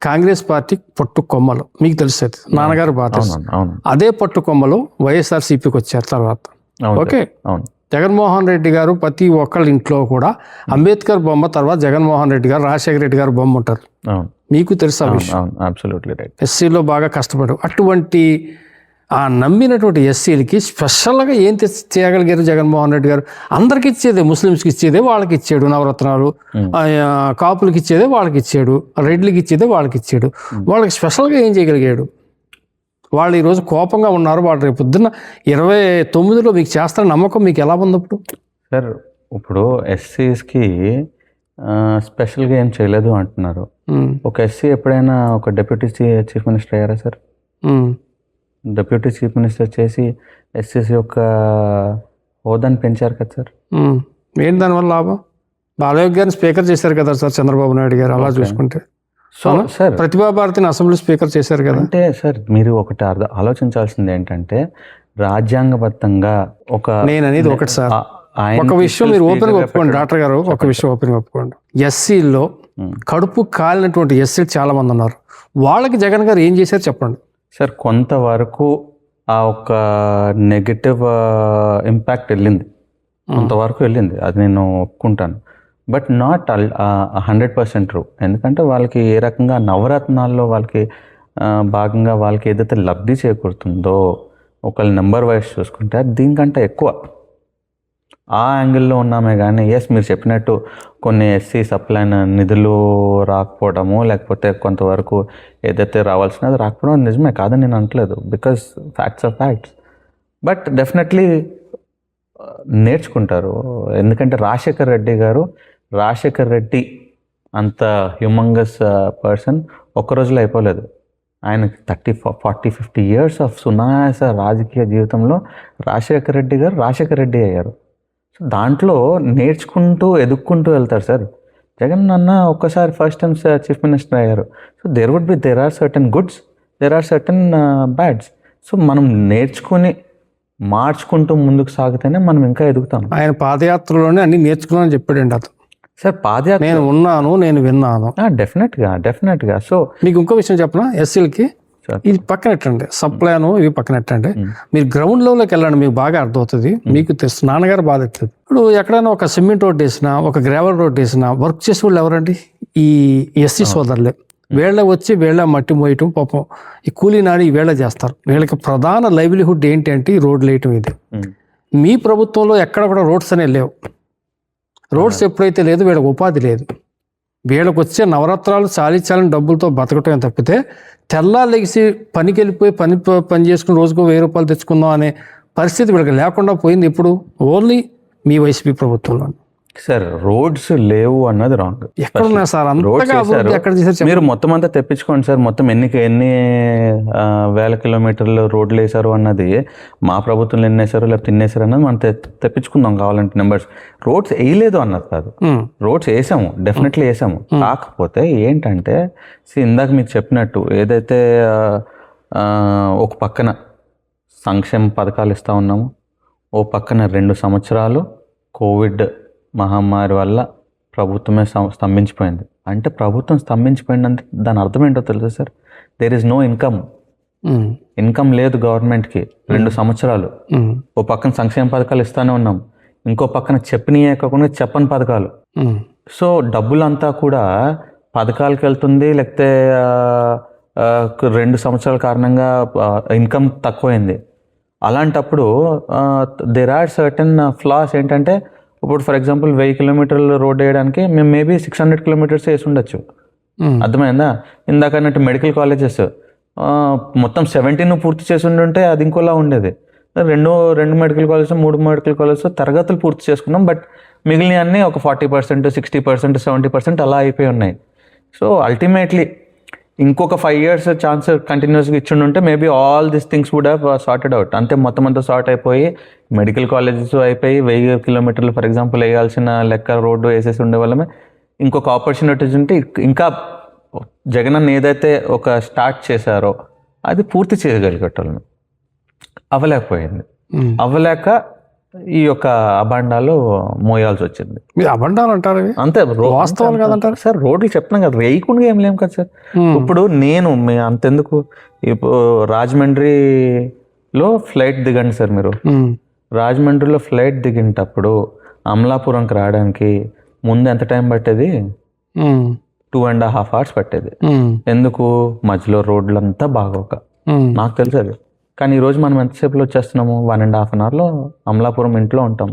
S1: కాంగ్రెస్ పార్టీ పట్టు కొమ్మలు, మీకు తెలుసు అది, నాన్నగారు బాధ.
S2: అవును,
S1: అదే పట్టు కొమ్మలు వైఎస్ఆర్సీపీకి వచ్చారు తర్వాత. ఓకే,
S2: అవును.
S1: జగన్మోహన్ రెడ్డి గారు ప్రతి ఒక్కళ్ళ ఇంట్లో కూడా అంబేద్కర్ బొమ్మ తర్వాత జగన్మోహన్ రెడ్డి గారు, రాజశేఖర రెడ్డి గారు బొమ్మ ఉంటారు. మీకు తెలుసు ఆ విషయం.
S2: Absolutely right.
S1: ఎస్సీలో బాగా కష్టపడు. అటువంటి ఆ నమ్మినటువంటి ఎస్సీలకి స్పెషల్గా ఏం చేయగలిగారు జగన్మోహన్ రెడ్డి గారు? అందరికి ఇచ్చేదే, ముస్లిమ్స్కి ఇచ్చేదే వాళ్ళకి ఇచ్చాడు నవరత్నాలు, కాపులకి ఇచ్చేదే వాళ్ళకి ఇచ్చాడు, రెడ్లకి ఇచ్చేదే వాళ్ళకి ఇచ్చాడు. వాళ్ళకి స్పెషల్గా ఏం చేయగలిగాడు? వాళ్ళు ఈరోజు కోపంగా ఉన్నారు. వాళ్ళు రేపు పొద్దున్న 29లో మీకు చేస్తారని నమ్మకం మీకు ఎలా ఉంది అప్పుడు?
S2: సార్ ఇప్పుడు ఎస్సీస్కి స్పెషల్గా ఏం చేయలేదు అంటున్నారు. ఒక ఎస్సీ ఎప్పుడైనా ఒక డిప్యూటీ చీఫ్ మినిస్టర్ అయ్యారా సార్? డిప్యూటీ చీఫ్ మినిస్టర్ చేసి ఎస్సీస్ యొక్క హోదాని పెంచారు కదా సార్.
S1: ఏంటి దానివల్ల లాభం? బాలయోగి గారిని స్పీకర్ చేశారు కదా సార్ చంద్రబాబు నాయుడు గారు. అలా చూసుకుంటే
S2: సో సార్
S1: ప్రతిభా భారతిని అసెంబ్లీ స్పీకర్ చేశారు కదా.
S2: అంటే సార్ మీరు ఒకటి ఆలోచించాల్సింది ఏంటంటే, రాజ్యాంగబద్ధంగా నేను
S1: అనేది ఒకటి సార్, ఒక విషయం మీరు ఓపెన్ గా ఒప్పుకోండి డాక్టర్ గారు, ఒక విషయం ఓపెన్ గా ఒప్పుకోండి. ఎస్సీల్లో కడుపు కాలినటువంటి ఎస్సీలు చాలా మంది ఉన్నారు. వాళ్ళకి జగన్ గారు ఏం చేశారు చెప్పండి
S2: సార్. కొంతవరకు ఆ ఒక నెగటివ్ ఇంపాక్ట్ వెళ్ళింది, కొంతవరకు వెళ్ళింది, అది నేను ఒప్పుకుంటాను. But not 100% true. ఎందుకంటే వాళ్ళకి ఏ రకంగా నవరత్నాల్లో వాళ్ళకి భాగంగా వాళ్ళకి ఏదైతే లబ్ధి చేకూరుతుందో ఒకళ్ళ నెంబర్ వైజ్ చూసుకుంటే అది దీనికంటే ఎక్కువ. ఆ యాంగిల్లో ఉన్నామే కానీ మీరు చెప్పినట్టు కొన్ని ఎస్సీ సప్లైన్ నిధులు రాకపోవడము, లేకపోతే కొంతవరకు ఏదైతే రావాల్సినది రాకపోవడం నిజమే కాదని నేను అనట్లేదు, because facts are facts. But definitely నేర్చుకుంటారు. ఎందుకంటే రాజశేఖర్ రెడ్డి అంత హ్యూమంగస్ పర్సన్ ఒక్క రోజులో అయిపోలేదు. ఆయనకి 30-40-50 years ఆఫ్ సునాయాస రాజకీయ జీవితంలో రాజశేఖర్ రెడ్డి అయ్యారు. సో దాంట్లో నేర్చుకుంటూ ఎదుక్కుంటూ వెళ్తారు సార్. జగన్ అన్న ఒక్కసారి ఫస్ట్ టైం చీఫ్ మినిస్టర్ అయ్యారు. So there are certain goods, there are certain bads. So మనం నేర్చుకుని మార్చుకుంటూ ముందుకు సాగితేనే మనం ఇంకా ఎదుగుతాం.
S1: ఆయన పాదయాత్రలోనే అన్ని నేర్చుకున్నానని చెప్పాడండి అతను.
S2: సార్ పాదయాత్ర
S1: నేను ఉన్నాను, నేను విన్నాను.
S2: డెఫినెట్గా. సో మీకు
S1: ఇంకో విషయం చెప్పనా, ఎస్సీలకి ఇది పక్కనెట్టండి, సప్లైను ఇవి పక్కనెట్టండి, మీరు గ్రౌండ్ లెవెల్లోకి వెళ్ళండి, మీకు బాగా అర్థమవుతుంది. మీకు తెలుసు నాన్నగారు బాధ అవుతుంది. ఇప్పుడు ఎక్కడైనా ఒక సిమెంట్ రోడ్ వేసినా, ఒక గ్రావెల్ రోడ్ వేసినా వర్క్ చేసే వాళ్ళు ఎవరండి? ఈ ఎస్సీ సోదరులే. వీళ్ళ మట్టి మోయటం, పాపం ఈ కూలీ నాడి వీళ్ళ చేస్తారు. వీళ్ళకి ప్రధాన లైవ్లీహుడ్ ఏంటి అంటే ఈ రోడ్లు వేయటం. ఇది మీ ప్రభుత్వంలో ఎక్కడ కూడా రోడ్స్ అనేవి లేవు. రోడ్స్ ఎప్పుడైతే లేదు వీళ్ళకి ఉపాధి లేదు. వీళ్ళకి వచ్చే నవరత్నాలు చాలించాలని డబ్బులతో బతకటం తప్పితే తెల్లారు లెగిసి పనికి వెళ్ళిపోయి పని చేసుకుని రోజుకు 1000 రూపాయలు తెచ్చుకుందాం అనే పరిస్థితి వీళ్ళకి లేకుండా పోయింది. ఇప్పుడు ఓన్లీ మీ వైసీపీ ప్రభుత్వంలో.
S2: సార్ రోడ్స్ లేవు అన్నది రాంగ్.
S1: ఎక్కడున్నా సార్
S2: మీరు మొత్తం అంతా తెప్పించుకోండి సార్. మొత్తం ఎన్ని వేల కిలోమీటర్లు రోడ్లు వేశారు అన్నది మా ప్రభుత్వంలో ఎన్ని వేశారు లేకపోతే ఎన్ని వేశారు అన్నది మనం తెప్పించుకుందాం కావాలంటే నెంబర్స్. రోడ్స్ వేయలేదు అన్నది కాదు, రోడ్స్ వేసాము, డెఫినెట్లీ వేసాము. కాకపోతే ఏంటంటే ఇందాక మీకు చెప్పినట్టు ఏదైతే ఒక పక్కన సంక్షేమ పథకాలు ఇస్తూ ఉన్నాము, ఓ పక్కన 2 సంవత్సరాలు కోవిడ్ మహమ్మారి వల్ల ప్రభుత్వమే స్తంభించిపోయింది. అంటే ప్రభుత్వం స్తంభించిపోయిందంటే దాని అర్థం ఏంటో తెలుసా sir? There is no income లేదు గవర్నమెంట్కి 2 సంవత్సరాలు. ఓ పక్కన సంక్షేమ పథకాలు ఇస్తానే ఉన్నాం, ఇంకో పక్కన చెప్పనియే కాకుండా చెప్పని పథకాలు. సో డబ్బులంతా కూడా పథకాలకు వెళ్తుంది, లేకపోతే 2 సంవత్సరాల కారణంగా ఇన్కమ్ తక్కువైంది. అలాంటప్పుడు దేర్ ఆర్ సర్టన్ ఫ్లాస్. ఏంటంటే ఇప్పుడు ఫర్ ఎగ్జాంపుల్ 1000 కిలోమీటర్లు రోడ్ వేయడానికి మేము మేబీ 600 kilometers వేసి ఉండొచ్చు. అర్థమైందా? ఇందాక అన్నట్టు మెడికల్ కాలేజెస్ మొత్తం 17 పూర్తి చేసి ఉంటే అది ఇంకోలా ఉండేది. 2 మెడికల్ కాలేజెస్ 3 మెడికల్ కాలేజెస్ తరగతులు పూర్తి చేసుకున్నాం. బట్ మిగిలిన అన్నీ ఒక 40%, 60%, 70% అలా అయిపోయి ఉన్నాయి. సో అల్టిమేట్లీ ఇంకొక 5 years ఛాన్స్ కంటిన్యూస్గా ఇచ్చిండుంటే maybe all this things would have sorted out. అంతే మొత్తం అంతా సార్ట్ అయిపోయి మెడికల్ కాలేజెస్ అయిపోయి 1000 kilometers ఫర్ ఎగ్జాంపుల్ వేయాల్సిన లెక్క రోడ్డు వేసేసి ఉండే వాళ్ళమే ఇంకొక ఆపర్చునిటీస్ ఉంటే ఇంకా జగన్ అన్న ఏదైతే ఒక స్టార్ట్ చేశారో అది పూర్తి చేయగలిగేటోళ్ళని అవ్వలేకపోయింది. అవ్వలేక ఈ యొక్క అభాండాలు మోయాల్సి వచ్చింది.
S1: మీరు అబండాలు అంటారు ఇవి?
S2: అంతే
S1: వాస్తవాలు కదంటారు
S2: సార్. రోడ్లు చెప్పినాం కదా, వేయకుండా ఏం లేము కదా సార్. ఇప్పుడు నేను అంతెందుకు, ఇప్పుడు రాజమండ్రిలో ఫ్లైట్ దిగండి సార్. మీరు రాజమండ్రిలో ఫ్లైట్ దిగినప్పుడు అమలాపురంకి రావడానికి ముందు ఎంత టైం పట్టేది? 2.5 hours పట్టేది. ఎందుకు? మధ్యలో రోడ్లంతా బాగోక. నాకు తెలుసు అది. కానీ ఈరోజు మనం ఎంతసేపులో వచ్చేస్తున్నాము? 1.5 hourలో అమలాపురం ఇంట్లో ఉంటాం.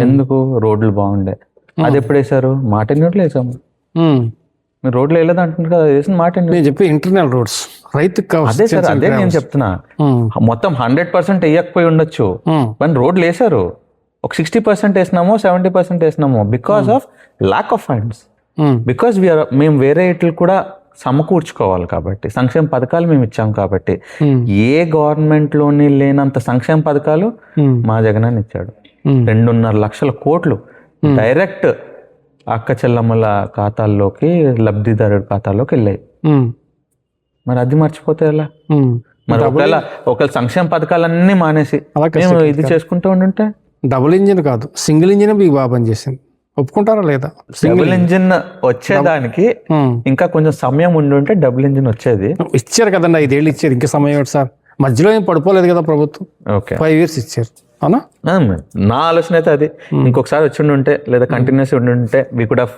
S2: ఎందుకు? రోడ్లు బాగుండే. అది ఎప్పుడు వేసారు? మాటెన్యూట్లో వేసాము. మీరు రోడ్లు వేయలేదు అంటున్నారు కదా, వేసిన మాటెన్యూ.
S1: చెప్పి ఇంటర్నల్ రోడ్స్ రైతుకు
S2: అదే సార్, అదే నేను చెప్తున్నా. మొత్తం 100% వేయకపోయి ఉండొచ్చు, కానీ రోడ్లు వేసారు. ఒక 60% వేసినామో 70% వేసినామో because of lack of funds. Because మేము వేరే ఇట్లు కూడా సమకూర్చుకోవాలి కాబట్టి, సంక్షేమ పథకాలు మేము ఇచ్చాం కాబట్టి. ఏ గవర్నమెంట్ లోని లేనంత సంక్షేమ పథకాలు మా జగనన్న ఇచ్చాడు. 2.5 లక్షల కోట్లు డైరెక్ట్ అక్క చెల్లమ్మల ఖాతాల్లోకి, లబ్ధిదారుడి ఖాతాల్లోకి వెళ్ళాయి. మరి అది మర్చిపోతే ఎలా? మరి ఒకవేళ సంక్షేమ పథకాలన్నీ మానేసి మేము ఇది చేసుకుంటూ ఉండుంటే,
S1: డబుల్ ఇంజిన్ కాదు సింగిల్ ఇంజిన్ మీకు బాగా పనిచేసింది. ఒప్పుకుంటారా లేదా?
S2: డబుల్ ఇంజిన్ వచ్చేదానికి ఇంకా కొంచెం సమయం ఉండి డబుల్ ఇంజిన్ వచ్చేది.
S1: ఇచ్చారు కదండి, 5 ఏళ్ళు ఇచ్చారు. ఇంకా సమయం ఏంటి సార్? మధ్యలో ఏం పడిపోలేదు కదా ప్రభుత్వం. 5 years ఇచ్చారు. అవునా?
S2: నా ఆలోచన అయితే అది. ఇంకొకసారి వచ్చి ఉంటే లేదా కంటిన్యూస్ ఉంటే we could have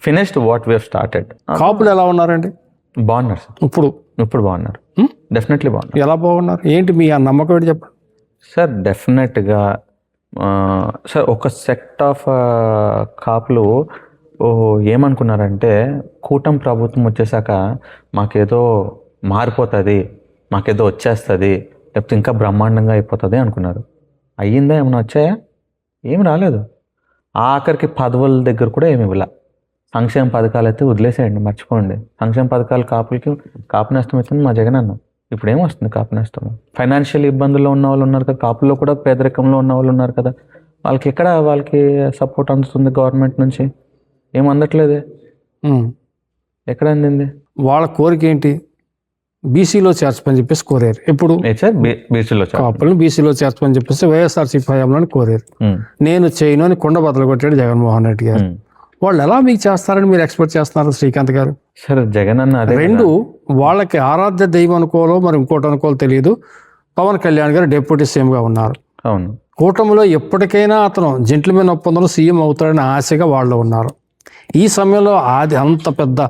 S2: finished what we have started.
S1: కాపులు ఎలా ఉన్నారండి?
S2: బాగున్నారు సార్. ఇప్పుడు బాగున్నారు. డెఫినెట్లీ బాగున్నారు.
S1: ఎలా బాగున్నారు? ఏంటి మీ నమ్మకం ఏంటి చెప్పండి
S2: సార్. డెఫినెట్గా సార్ ఒక సెట్ ఆఫ్ కాపులు ఏమనుకున్నారంటే, కూటమి ప్రభుత్వం వచ్చేసాక మాకేదో మారిపోతుంది, మాకేదో వచ్చేస్తుంది, లేకపోతే ఇంకా బ్రహ్మాండంగా అయిపోతుంది అనుకున్నారు. అయ్యిందా? ఏమైనా వచ్చాయా? ఏమి రాలేదు. ఆఖరికి పదవుల దగ్గర కూడా ఏమి ఇవ్వలే. సంక్షేమ పథకాలు అయితే వదిలేసేయండి, మర్చిపోండి. సంక్షేమ పథకాలు కాపు నష్టం అవుతుంది మా జగన్ అన్న. ఇప్పుడు ఏం వస్తుంది కాపు నష్టం? ఫైనాన్షియల్ ఇబ్బందుల్లో ఉన్న వాళ్ళు ఉన్నారు కదా, కాపుల్లో కూడా పేదరికంలో ఉన్న వాళ్ళు ఉన్నారు కదా, వాళ్ళకి సపోర్ట్ అందుతుంది గవర్నమెంట్ నుంచి? ఏం అందట్లేదే. ఎక్కడ అందింది?
S1: వాళ్ళ కోరిక ఏంటి? బీసీలో చేర్చమని చెప్పేసి కోరారు. ఎప్పుడు? కాపులను బీసీలో చేర్చమని చెప్పేసి వైఎస్ఆర్సీపీ హయాంలో కోరారు. నేను చేయను అని కొండ బద్దలు కొట్టాడు జగన్మోహన్ రెడ్డి గారు. వాళ్ళు ఎలా మీకు చేస్తారని మీరు ఎక్స్పెక్ట్ చేస్తున్నారు శ్రీకాంత్ గారు?
S2: సరే, జగన్ అన్న
S1: రెండు వాళ్ళకి ఆరాధ్య దైవం అనుకోవాలో మరి ఇంకోటి అనుకోవాలో తెలియదు. పవన్ కళ్యాణ్ గారు డిప్యూటీ సీఎంగా ఉన్నారు.
S2: అవును.
S1: కూటమిలో ఎప్పటికైనా అతను జెంట్ల్మెన్ ఒప్పందంలో సీఎం అవుతాడని ఆశగా వాళ్ళు ఉన్నారు. ఈ సమయంలో అది అంత పెద్ద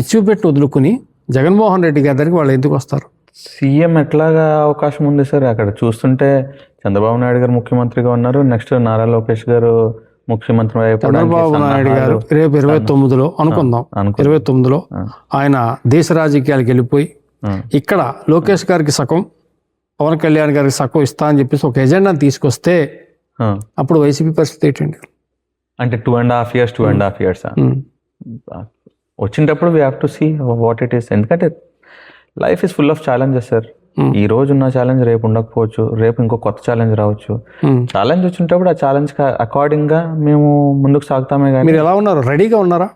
S1: అచీవ్మెంట్ వదులుకుని జగన్మోహన్ రెడ్డి గారి దగ్గరికి వాళ్ళు ఎందుకు వస్తారు?
S2: సీఎం ఎట్లాగా అవకాశం ఉంది సార్? అక్కడ చూస్తుంటే చంద్రబాబు నాయుడు గారు ముఖ్యమంత్రిగా ఉన్నారు. నెక్స్ట్ నారా లోకేష్ గారు ముఖ్యమంత్రి.
S1: చంద్రబాబు నాయుడు గారు రేపు 29లో అనుకుందాం, 29లో ఆయన దేశ రాజకీయాలకు వెళ్ళిపోయి ఇక్కడ లోకేష్ గారికి సగం, పవన్ కళ్యాణ్ గారికి సగం ఇస్తా అని చెప్పేసి ఒక ఎజెండాని తీసుకొస్తే అప్పుడు వైసీపీ పరిస్థితి ఏంటండి?
S2: అంటే 2.5 years వచ్చినప్పుడు we have to see what it is. ఎందుకంటే life is full of challenges sir. ఈ రోజు ఉన్న ఛాలెంజ్ రేపు ఉండకపోవచ్చు, రేపు ఇంకో కొత్త ఛాలెంజ్ రావచ్చు. ఛాలెంజ్ వచ్చినప్పుడు ఆ ఛాలెంజ్ అకార్డింగ్ గా మేము ముందుకు సాగుతామే. కానీ
S1: మీరు ఎలా ఉన్నారు? రెడీగా ఉన్నారా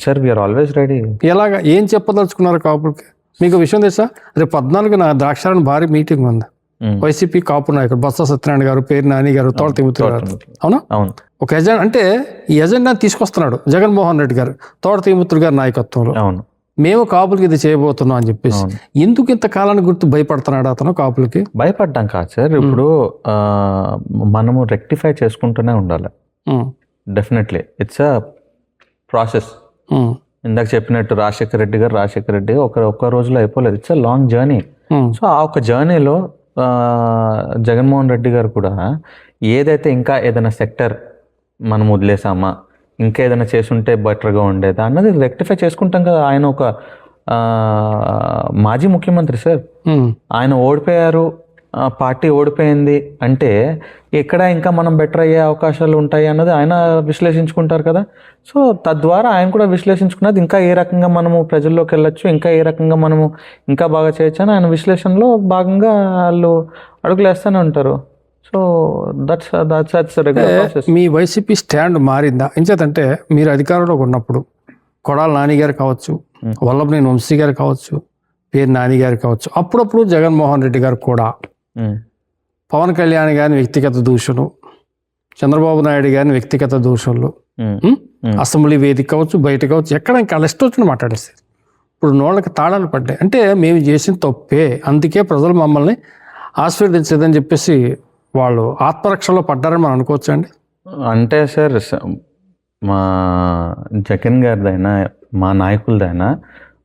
S2: సార్? We are always ready.
S1: ఎలాగా? ఏం చెప్పదలుచుకున్నారు కాపులకి? మీకు విషయం తెలుసా? రేపు 14న ద్రాక్షారాయణ భారీ మీటింగ్ ఉంది. వైసీపీ కాపు నాయకుడు బొత్స సత్యనారాయణ గారు, పేరు నాని గారు, తోట తిమ్మూర్తి గారు. అవునా?
S2: అవును.
S1: ఒక ఎజెండా అంటే ఈ ఎజెండాని తీసుకొస్తున్నాడు జగన్మోహన్ రెడ్డి గారు తోట తిమ్మూర్తి గారి నాయకత్వంలో.
S2: అవును.
S1: మేము కాపులకి ఇది చేయబోతున్నాం అని చెప్పేసి ఎందుకు ఇంత కాలానికి గుర్తు భయపడుతున్నాడు అతను? కాపులకి
S2: భయపడ్డాం కాదు సార్. ఇప్పుడు మనము రెక్టిఫై చేసుకుంటూనే ఉండాలి. Definitely it's a process. ఇందాక చెప్పినట్టు రాజశేఖర రెడ్డి ఒక్క రోజులో అయిపోలేదు. It's a long journey. So ఆ ఒక జర్నీలో జగన్మోహన్ రెడ్డి గారు కూడా ఏదైతే ఇంకా ఏదైనా సెక్టర్ మనం వదిలేసామా, ఇంకా ఏదైనా చేసుంటే బెటర్గా ఉండేదా అన్నది రెక్టిఫై చేసుకుంటాం కదా. ఆయన ఒక మాజీ ముఖ్యమంత్రి సార్. ఆయన ఓడిపోయారు, పార్టీ ఓడిపోయింది అంటే ఎక్కడ ఇంకా మనం బెటర్ అయ్యే అవకాశాలు ఉంటాయి అన్నది ఆయన విశ్లేషించుకుంటారు కదా. సో తద్వారా ఆయన కూడా విశ్లేషించుకున్నది ఇంకా ఏ రకంగా మనము ప్రజల్లోకి వెళ్ళొచ్చు, ఇంకా ఏ రకంగా మనము ఇంకా బాగా చేయొచ్చు అని ఆయన విశ్లేషణలో భాగంగా వాళ్ళు అడుగులు వేస్తూనే ఉంటారు. So that's regular process.
S1: Me YCP stand మారిందా? ఎంచేతంటే మీరు అధికారంలోకి ఉన్నప్పుడు కొడాల నాని గారు కావచ్చు, వల్లభనేని వంశీ గారు కావచ్చు, పేరు నాని గారు కావచ్చు, అప్పుడప్పుడు జగన్మోహన్ రెడ్డి గారు కూడా పవన్ కళ్యాణ్ గారిని వ్యక్తిగత దూషణలు, చంద్రబాబు నాయుడు గారిని వ్యక్తిగత దూషణలు, అసెంబ్లీ వేదిక కావచ్చు, బయట కావచ్చు, ఎక్కడ ఇంకా ఇష్టం వచ్చిన మాట్లాడేస్తారు. ఇప్పుడు నోళ్ళకి తాళాలు పడ్డాయి. అంటే మేము చేసిన తప్పే, అందుకే ప్రజలు మమ్మల్ని ఆశీర్వదించదని చెప్పేసి వాళ్ళు ఆత్మరక్షలో పడ్డారని మనం అనుకోవచ్చు అండి.
S2: అంటే సార్, మా జగన్ గారిదైనా మా నాయకులదైనా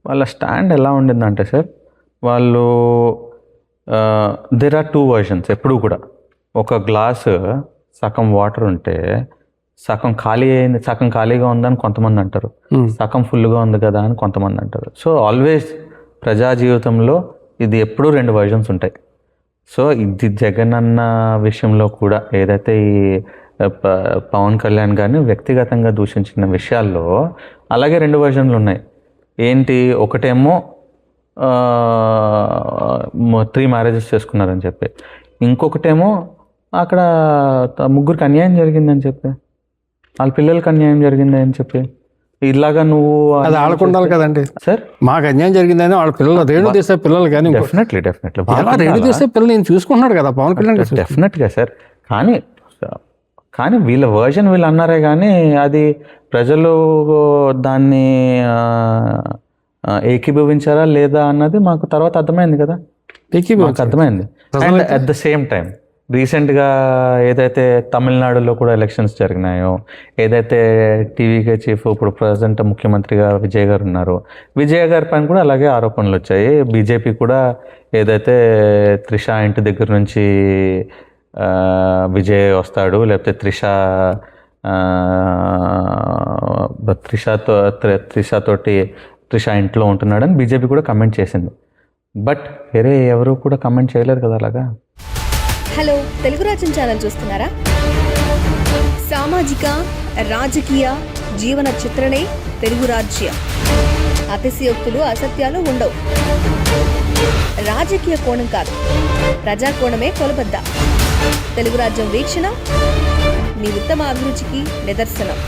S2: వాళ్ళ స్టాండ్ ఎలా ఉండిందంటే సార్, వాళ్ళు దేర్ ఆర్ 2 వర్షన్స్ ఎప్పుడు కూడా. ఒక గ్లాసు సగం వాటర్ ఉంటే సగం ఖాళీగా ఉందని కొంతమంది అంటారు, సగం ఫుల్గా ఉంది కదా అని కొంతమంది అంటారు. సో ఆల్వేస్ ప్రజా జీవితంలో ఇది ఎప్పుడూ 2 వర్షన్స్ ఉంటాయి. సో ఇది జగన్ అన్న విషయంలో కూడా ఏదైతే ఈ పవన్ కళ్యాణ్ గారిని వ్యక్తిగతంగా దూషించిన విషయాల్లో అలాగే 2 వర్షన్లు ఉన్నాయి. ఏంటి, ఒకటేమో 3 మ్యారేజెస్ చేసుకున్నారని చెప్పి, ఇంకొకటేమో అక్కడ 3 అన్యాయం జరిగిందని చెప్పి, వాళ్ళ పిల్లలకి అన్యాయం జరిగింది అని చెప్పి, ఇలాగా నువ్వు
S1: అది ఆడుకుండాలి కదండి
S2: సార్.
S1: మాకు అన్యాయం జరిగిందని వాళ్ళ పిల్లలు, రేణు దేశాయ్ పిల్లలు కానీ
S2: డెఫినెట్లీ
S1: రేణు దేశాయ్ పిల్లలు నేను చూసుకుంటున్నాడు కదా పవన్ కళ్యాణ్ గారు.
S2: డెఫినెట్గా సార్. కానీ వీళ్ళ వర్జన్ వీళ్ళు అన్నారే కానీ అది ప్రజలు దాన్ని ఏకీభవించారా లేదా అన్నది మాకు తర్వాత అర్థమైంది కదా, మాకు అర్థమైంది. And at the same time రీసెంట్గా ఏదైతే తమిళనాడులో కూడా ఎలక్షన్స్ జరిగినాయో, ఏదైతే టీవీకే చీఫ్ ఇప్పుడు ప్రజెంట్ ముఖ్యమంత్రిగా విజయ్ గారు ఉన్నారు, విజయ్ గారి పైన కూడా అలాగే ఆరోపణలు వచ్చాయి. బీజేపీ కూడా ఏదైతే త్రిష ఇంటి దగ్గర నుంచి విజయ్ వస్తాడు, లేకపోతే త్రిష ఇంట్లో ఉంటున్నాడని బీజేపీ కూడా కమెంట్ చేసింది. బట్ వేరే ఎవరు కూడా కమెంట్ చేయలేరు కదా అలాగా.
S4: హలో, తెలుగు రాజ్యం ఛానల్ చూస్తున్నారా? సామాజిక, రాజకీయ, జీవన చిత్రణే తెలుగు రాజ్యం. అతిశయోక్తులు, అసత్యాలు ఉండవు. రాజకీయ కోణం కాదు, ప్రజా కోణమే కొలబద్ద. తెలుగు రాజ్యం వీక్షణ మీ ఉత్తమ అభిరుచికి నిదర్శనం.